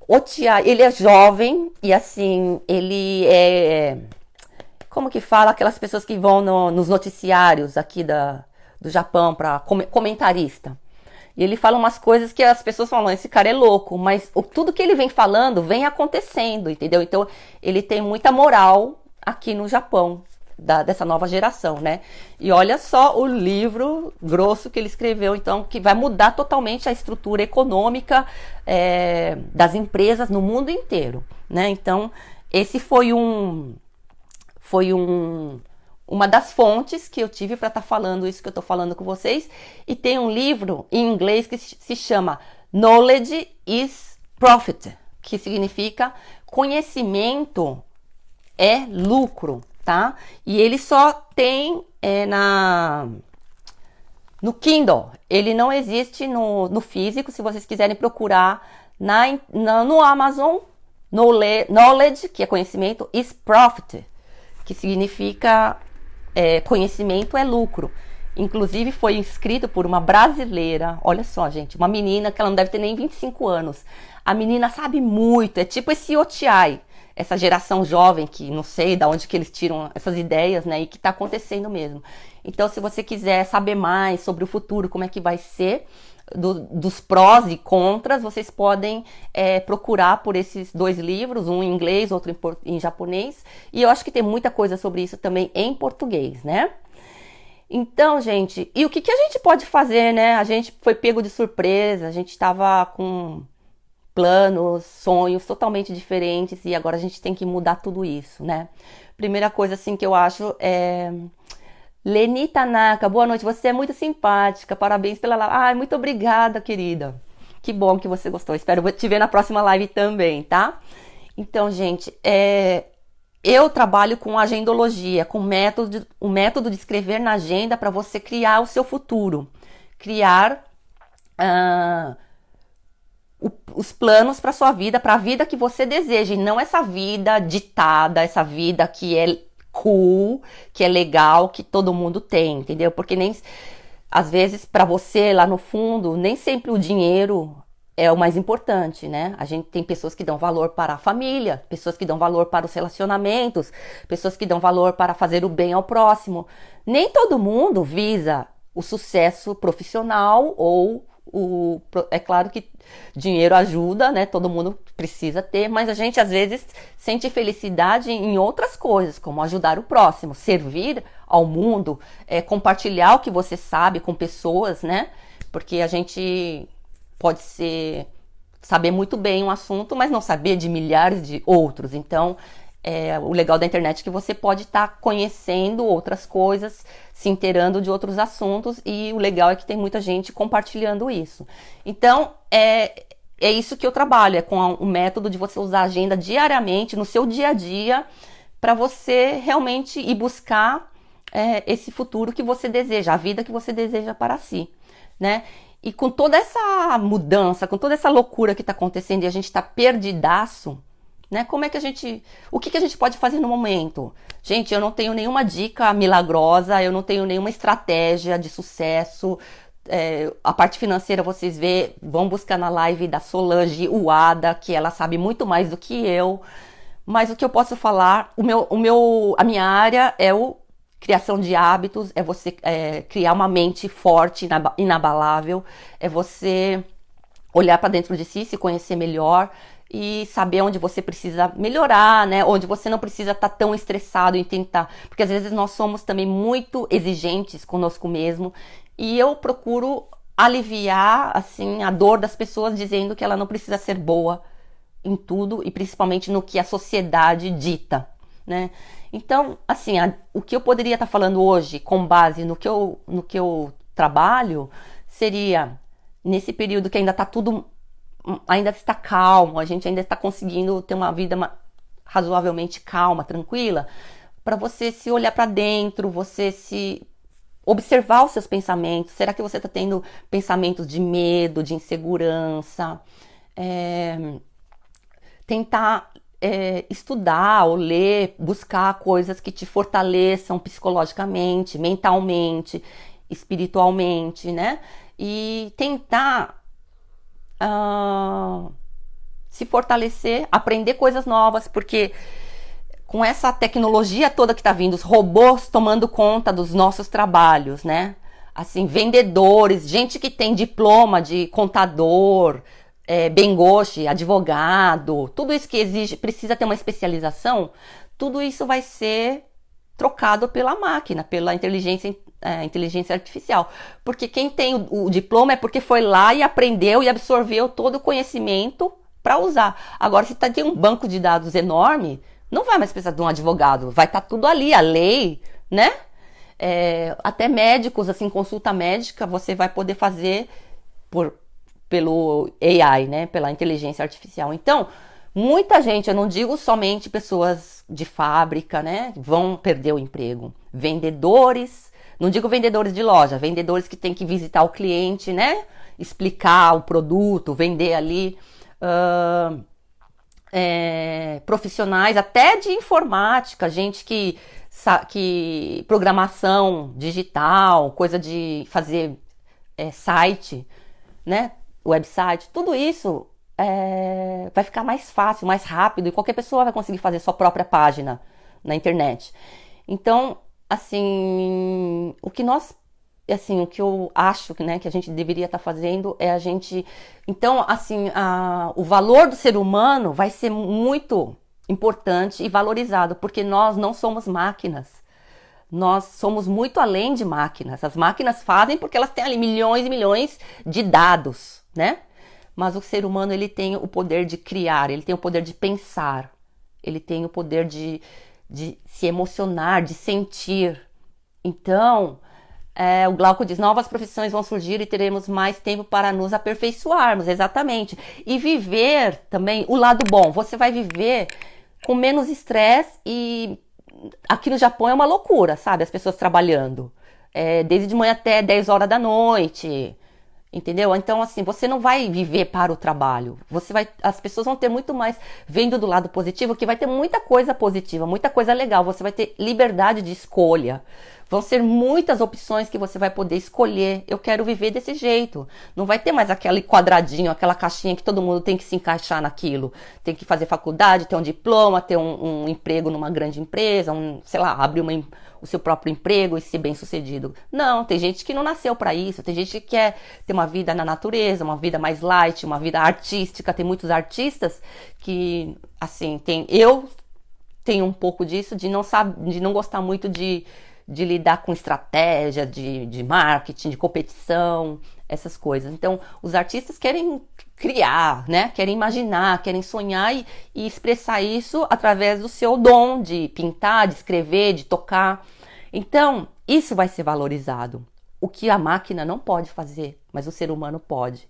Otiai, ele é jovem e assim, ele é... Como que fala aquelas pessoas que vão nos noticiários aqui do Japão para comentarista. E ele fala umas coisas que as pessoas falam, esse cara é louco, mas tudo que ele vem falando vem acontecendo, entendeu? Então, ele tem muita moral aqui no Japão. Dessa nova geração, né? E olha só o livro grosso que ele escreveu, então, que vai mudar totalmente a estrutura econômica das empresas no mundo inteiro, né? Então, esse foi uma das fontes que eu tive para estar falando isso que eu estou falando com vocês. E tem um livro em inglês que se chama Knowledge is Profit, que significa conhecimento é lucro. Tá? E ele só tem no Kindle, ele não existe no físico. Se vocês quiserem procurar no Amazon, Knowledge, que é conhecimento, is Profit, que significa conhecimento é lucro. Inclusive foi escrito por uma brasileira, olha só, gente, uma menina que ela não deve ter nem 25 anos. A menina sabe muito, é tipo esse Otiai, essa geração jovem que não sei de onde que eles tiram essas ideias, né, e que está acontecendo mesmo. Então, se você quiser saber mais sobre o futuro, como é que vai ser, dos prós e contras, vocês podem procurar por esses 2 livros, um em inglês, outro em japonês, e eu acho que tem muita coisa sobre isso também em português, né? Então, gente, e o que a gente pode fazer, né? A gente foi pego de surpresa, a gente estava com planos, sonhos totalmente diferentes e agora a gente tem que mudar tudo isso, né? Primeira coisa, assim, que eu acho é... Leni Tanaka, boa noite, você é muito simpática, parabéns pela live. Ai, muito obrigada, querida. Que bom que você gostou, espero te ver na próxima live também, tá? Então, gente, eu trabalho com agendologia, com o método de escrever na agenda para você criar o seu futuro. Criar... os planos para sua vida, para a vida que você deseja, e não essa vida ditada, essa vida que é cool, que é legal, que todo mundo tem, entendeu? Porque nem às vezes, para você lá no fundo, nem sempre o dinheiro é o mais importante, né? A gente tem pessoas que dão valor para a família, pessoas que dão valor para os relacionamentos, pessoas que dão valor para fazer o bem ao próximo. Nem todo mundo visa o sucesso profissional ou é claro que dinheiro ajuda, né? Todo mundo precisa ter, mas a gente às vezes sente felicidade em outras coisas, como ajudar o próximo, servir ao mundo, compartilhar o que você sabe com pessoas, né? Porque a gente pode saber muito bem um assunto, mas não saber de milhares de outros. Então, o legal da internet é que você pode estar conhecendo outras coisas, se inteirando de outros assuntos, e o legal é que tem muita gente compartilhando isso. Então, é isso que eu trabalho, é com o método de você usar a agenda diariamente, no seu dia a dia, para você realmente ir buscar esse futuro que você deseja, a vida que você deseja para si, né? E com toda essa mudança, com toda essa loucura que está acontecendo e a gente está perdidaço, né? O que a gente pode fazer no momento? Gente, eu não tenho nenhuma dica milagrosa, eu não tenho nenhuma estratégia de sucesso. A parte financeira vocês vão buscar na live da Solange Uada, que ela sabe muito mais do que eu. Mas o que eu posso falar, a minha área é criação de hábitos, é você criar uma mente forte, inabalável, é você olhar para dentro de si, se conhecer melhor e saber onde você precisa melhorar, né? Onde você não precisa estar tão estressado em tentar, porque às vezes nós somos também muito exigentes conosco mesmo, e eu procuro aliviar assim a dor das pessoas dizendo que ela não precisa ser boa em tudo e principalmente no que a sociedade dita, né? Então, assim, o que eu poderia estar falando hoje, com base no que eu trabalho, seria nesse período que ainda está tudo, ainda está calmo, a gente ainda está conseguindo ter uma vida razoavelmente calma, tranquila, para você se olhar para dentro, você se observar os seus pensamentos. Será que você está tendo pensamentos de medo, de insegurança? Tentar estudar ou ler, buscar coisas que te fortaleçam psicologicamente, mentalmente, espiritualmente, né? E tentar se fortalecer, aprender coisas novas, porque com essa tecnologia toda que está vindo, os robôs tomando conta dos nossos trabalhos, né? Assim, vendedores, gente que tem diploma de contador, bengoche, advogado, tudo isso que precisa ter uma especialização, tudo isso vai ser trocado pela máquina, pela inteligência artificial. Porque quem tem o diploma é porque foi lá e aprendeu e absorveu todo o conhecimento para usar. Agora, se tem um banco de dados enorme, não vai mais precisar de um advogado, vai estar tudo ali, a lei, né? Até médicos, assim, consulta médica, você vai poder fazer pelo AI, né? Pela inteligência artificial. Então, muita gente, eu não digo somente pessoas de fábrica, né? Vão perder o emprego. Vendedores, não digo vendedores de loja, vendedores que têm que visitar o cliente, né? Explicar o produto, vender ali. Profissionais até de informática, gente que programação digital, coisa de fazer site, né? Website, tudo isso vai ficar mais fácil, mais rápido, e qualquer pessoa vai conseguir fazer sua própria página na internet. Então, assim, o que eu acho, né, que a gente deveria estar fazendo é então, assim, o valor do ser humano vai ser muito importante e valorizado, porque nós não somos máquinas. Nós somos muito além de máquinas. As máquinas fazem porque elas têm ali milhões e milhões de dados, né? Mas o ser humano, ele tem o poder de criar, ele tem o poder de pensar, ele tem o poder de se emocionar, de sentir. Então, o Glauco diz, novas profissões vão surgir e teremos mais tempo para nos aperfeiçoarmos, exatamente. E viver também o lado bom. Você vai viver com menos estresse e aqui no Japão é uma loucura, sabe? As pessoas trabalhando. Desde de manhã até 10 horas da noite. Entendeu? Então, assim, você não vai viver para o trabalho. As pessoas vão ter muito mais, vendo do lado positivo, que vai ter muita coisa positiva, muita coisa legal. Você vai ter liberdade de escolha. Vão ser muitas opções que você vai poder escolher. Eu quero viver desse jeito. Não vai ter mais aquele quadradinho, aquela caixinha que todo mundo tem que se encaixar naquilo. Tem que fazer faculdade, ter um diploma, ter um emprego numa grande empresa, sei lá, abrir o seu próprio emprego e ser bem sucedido. Não, tem gente que não nasceu para isso. Tem gente que quer ter uma vida na natureza, uma vida mais light, uma vida artística. Tem muitos artistas que, assim, eu tenho um pouco disso, de não gostar muito de lidar com estratégia, de marketing, de competição, essas coisas. Então, os artistas querem criar, né? Querem imaginar, querem sonhar e expressar isso através do seu dom de pintar, de escrever, de tocar. Então, isso vai ser valorizado. O que a máquina não pode fazer, mas o ser humano pode.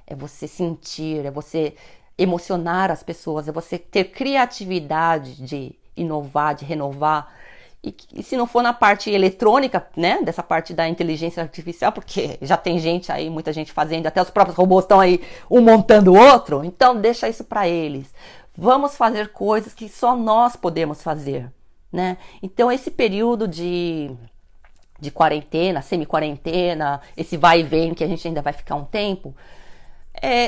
É você sentir, é você emocionar as pessoas, é você ter criatividade de inovar, de renovar. E se não for na parte eletrônica, né, dessa parte da inteligência artificial, porque já tem gente aí, muita gente fazendo, até os próprios robôs estão aí, um montando o outro, então deixa isso para eles. Vamos fazer coisas que só nós podemos fazer, né? Então esse período de quarentena, semi-quarentena, esse vai e vem que a gente ainda vai ficar um tempo,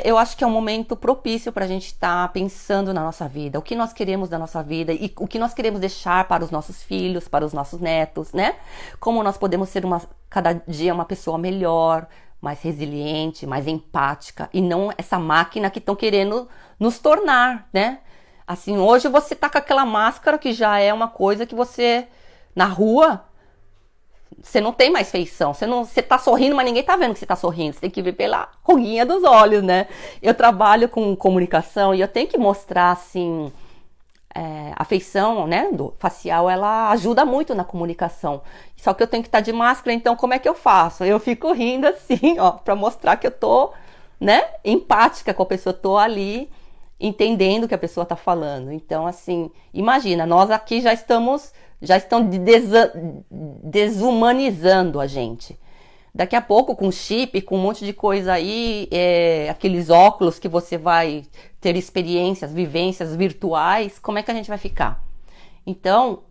eu acho que é um momento propício para a gente estar pensando na nossa vida, o que nós queremos da nossa vida e o que nós queremos deixar para os nossos filhos, para os nossos netos, né? Como nós podemos ser cada dia uma pessoa melhor, mais resiliente, mais empática e não essa máquina que estão querendo nos tornar, né? Assim, hoje você tá com aquela máscara que já é uma coisa que você, na rua, você não tem mais feição, você tá sorrindo, mas ninguém tá vendo que você tá sorrindo, você tem que ver pela ruguinha dos olhos, né? Eu trabalho com comunicação e eu tenho que mostrar, assim, a feição, né, facial, ela ajuda muito na comunicação. Só que eu tenho que estar de máscara, então como é que eu faço? Eu fico rindo assim, ó, pra mostrar que eu tô, né, empática com a pessoa, tô ali entendendo o que a pessoa tá falando. Então, assim, imagina, nós aqui já estão desumanizando a gente. Daqui a pouco, com chip, com um monte de coisa aí, aqueles óculos que você vai ter experiências, vivências virtuais, como é que a gente vai ficar? Então,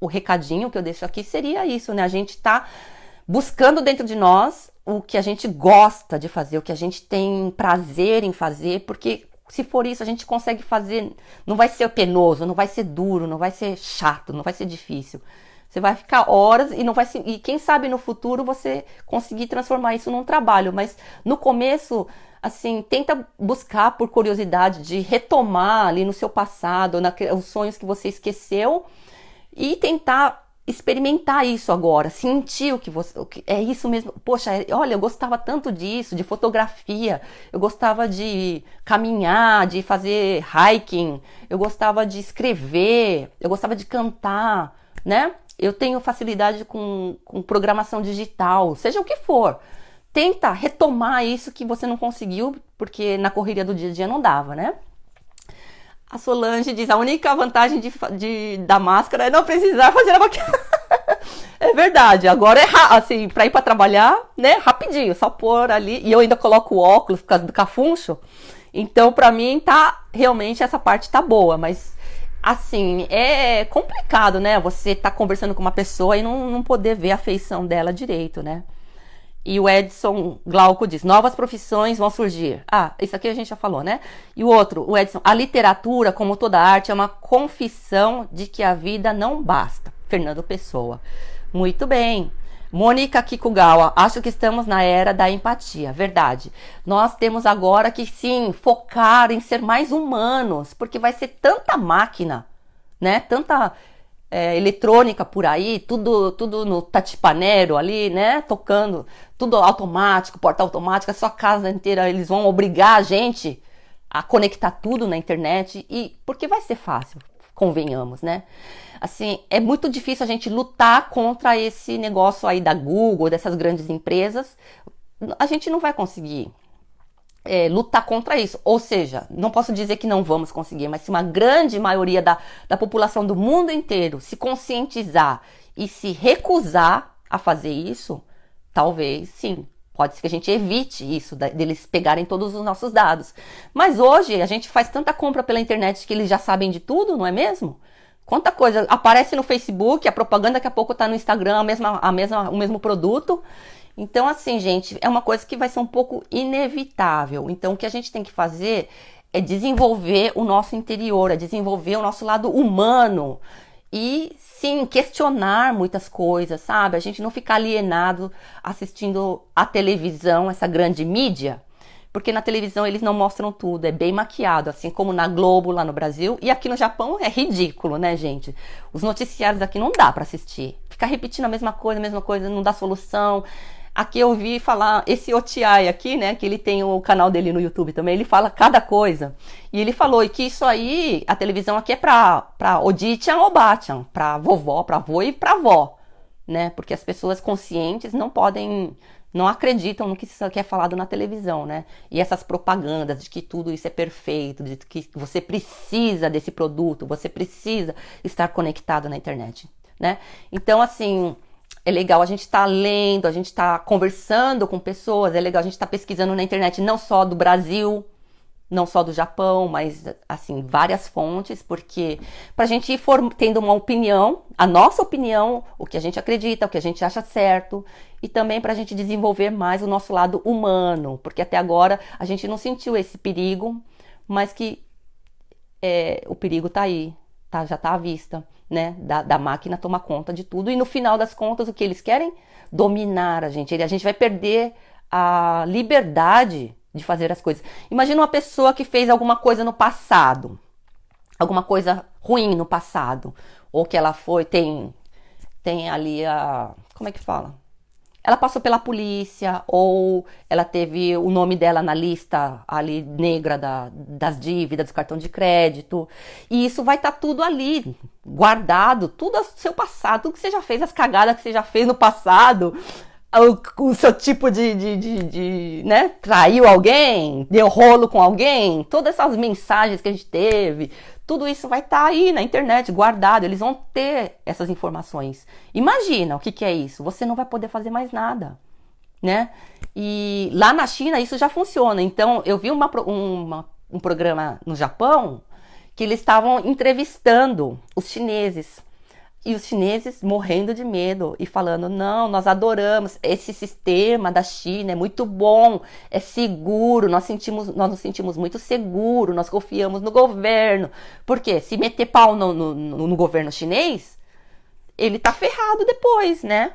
o recadinho que eu deixo aqui seria isso, né? A gente tá buscando dentro de nós o que a gente gosta de fazer, o que a gente tem prazer em fazer, porque se for isso, a gente consegue fazer, não vai ser penoso, não vai ser duro, não vai ser chato, não vai ser difícil. Você vai ficar horas e quem sabe no futuro você conseguir transformar isso num trabalho, mas no começo, assim, tenta buscar por curiosidade de retomar ali no seu passado, os sonhos que você esqueceu e tentar experimentar isso agora, sentir o que é isso mesmo. Poxa, olha, eu gostava tanto disso, de fotografia, eu gostava de caminhar, de fazer hiking, eu gostava de escrever, eu gostava de cantar, né? Eu tenho facilidade com programação digital, seja o que for. Tenta retomar isso que você não conseguiu, porque na correria do dia a dia não dava, né? A Solange diz, a única vantagem da máscara é não precisar fazer a maquiagem. É verdade, agora assim, pra ir pra trabalhar, né, rapidinho, só pôr ali, e eu ainda coloco o óculos por causa do cafuncho, então pra mim realmente essa parte tá boa, mas assim, é complicado, né, você tá conversando com uma pessoa e não poder ver a feição dela direito, né. E o Edson Glauco diz, novas profissões vão surgir. Isso aqui a gente já falou, né? E o outro, o Edson, a literatura, como toda arte, é uma confissão de que a vida não basta. Fernando Pessoa. Muito bem. Mônica Kikugawa, acho que estamos na era da empatia. Verdade. Nós temos agora que, sim, focar em ser mais humanos, porque vai ser tanta máquina, né? Tanta eletrônica por aí, tudo no touch panel ali, né, tocando, tudo automático, porta automática, a sua casa inteira, eles vão obrigar a gente a conectar tudo na internet, e porque vai ser fácil, convenhamos, né, assim, é muito difícil a gente lutar contra esse negócio aí da Google, dessas grandes empresas, a gente não vai conseguir lutar contra isso, ou seja, não posso dizer que não vamos conseguir, mas se uma grande maioria da população do mundo inteiro se conscientizar e se recusar a fazer isso, talvez sim, pode ser que a gente evite isso, deles pegarem todos os nossos dados, mas hoje a gente faz tanta compra pela internet que eles já sabem de tudo, não é mesmo? Quanta coisa aparece no Facebook, a propaganda daqui a pouco tá no Instagram, o mesmo produto. Então, assim, gente, é uma coisa que vai ser um pouco inevitável. Então, o que a gente tem que fazer é desenvolver o nosso interior, é desenvolver o nosso lado humano. E, sim, questionar muitas coisas, sabe? A gente não ficar alienado assistindo a televisão, essa grande mídia. Porque na televisão eles não mostram tudo, é bem maquiado, assim como na Globo lá no Brasil. E aqui no Japão é ridículo, né, gente? Os noticiários aqui não dá pra assistir. Ficar repetindo a mesma coisa, não dá solução. Aqui eu ouvi falar, esse Otiai aqui, né, que ele tem o canal dele no YouTube também, ele fala cada coisa. E ele falou que isso aí, a televisão aqui é pra Odi-chan ou Ba-chan, pra vovó, pra avô e pra avó, né? Porque as pessoas conscientes não acreditam no que é falado na televisão, né? E essas propagandas de que tudo isso é perfeito, de que você precisa desse produto, você precisa estar conectado na internet, né? Então, assim, é legal a gente estar lendo, a gente estar conversando com pessoas, é legal a gente estar pesquisando na internet, não só do Brasil, não só do Japão, mas, assim, várias fontes, porque pra gente ir tendo uma opinião, a nossa opinião, o que a gente acredita, o que a gente acha certo, e também pra gente desenvolver mais o nosso lado humano, porque até agora a gente não sentiu esse perigo, mas que o perigo tá aí, tá, já tá à vista, né, da máquina tomar conta de tudo, e no final das contas o que eles querem? Dominar a gente vai perder a liberdade de fazer as coisas. Imagina uma pessoa que fez alguma coisa no passado, alguma coisa ruim no passado, ou que ela tem ali como é que fala? Ela passou pela polícia, ou ela teve o nome dela na lista ali negra das dívidas, do cartão de crédito, e isso vai estar tudo ali, guardado, tudo o seu passado, tudo que você já fez, as cagadas que você já fez no passado, o seu tipo né, traiu alguém, deu rolo com alguém, todas essas mensagens que a gente teve, tudo isso vai estar aí na internet, guardado, eles vão ter essas informações. Imagina o que é isso, você não vai poder fazer mais nada, né? E lá na China isso já funciona, então eu vi um programa no Japão que eles estavam entrevistando os chineses. E os chineses morrendo de medo e falando, não, nós adoramos, esse sistema da China é muito bom, é seguro, nós nos sentimos muito seguros, nós confiamos no governo. Porque se meter pau no governo chinês, ele tá ferrado depois, né?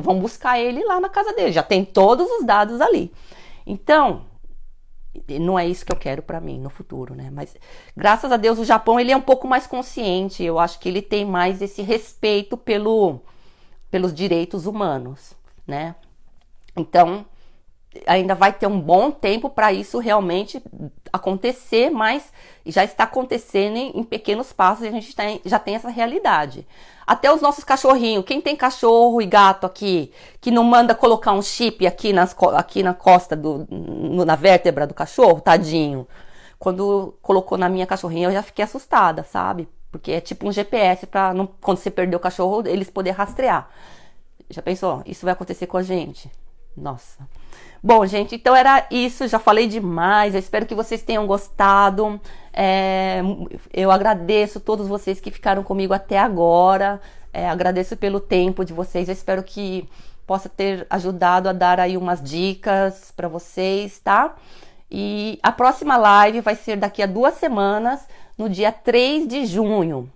Vão buscar ele lá na casa dele, já tem todos os dados ali. Então, não é isso que eu quero pra mim no futuro, né? Mas graças a Deus o Japão ele é um pouco mais consciente. Eu acho que ele tem mais esse respeito pelos direitos humanos, né? Então ainda vai ter um bom tempo para isso realmente acontecer, mas já está acontecendo em pequenos passos e a gente já tem essa realidade. Até os nossos cachorrinhos, quem tem cachorro e gato aqui, que não manda colocar um chip aqui na costa, na vértebra do cachorro, tadinho. Quando colocou na minha cachorrinha eu já fiquei assustada, sabe? Porque é tipo um GPS para quando você perder o cachorro, eles poderem rastrear. Já pensou? Isso vai acontecer com a gente? Nossa. Bom, gente, então era isso, já falei demais, eu espero que vocês tenham gostado, eu agradeço todos vocês que ficaram comigo até agora, agradeço pelo tempo de vocês, eu espero que possa ter ajudado a dar aí umas dicas para vocês, tá? E a próxima live vai ser daqui a 2 semanas, no dia 3 de junho.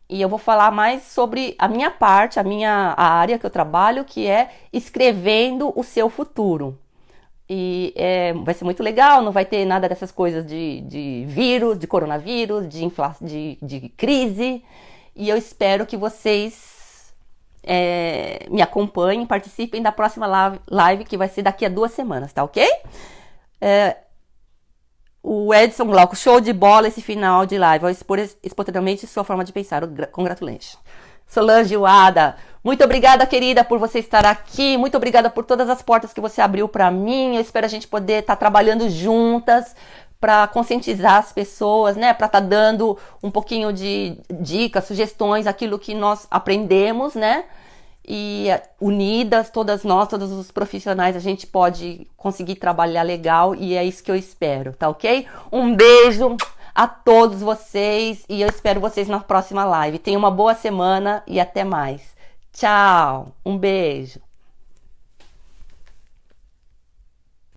E eu vou falar mais sobre a minha parte, a área que eu trabalho, que é escrevendo o seu futuro. E vai ser muito legal, não vai ter nada dessas coisas de vírus, de coronavírus, de crise. E eu espero que vocês me acompanhem, participem da próxima live, que vai ser daqui a 2 semanas, tá ok? O Edson Glauco, show de bola esse final de live, ao expor espontaneamente sua forma de pensar. Congratulations. Solange Wada, muito obrigada, querida, por você estar aqui, muito obrigada por todas as portas que você abriu para mim, eu espero a gente poder estar trabalhando juntas para conscientizar as pessoas, né, para estar dando um pouquinho de dicas, sugestões, aquilo que nós aprendemos, né, e unidas, todas nós, todos os profissionais, a gente pode conseguir trabalhar legal e é isso que eu espero, tá ok? Um beijo, a todos vocês e eu espero vocês na próxima live. Tenham uma boa semana e até mais. Tchau, um beijo.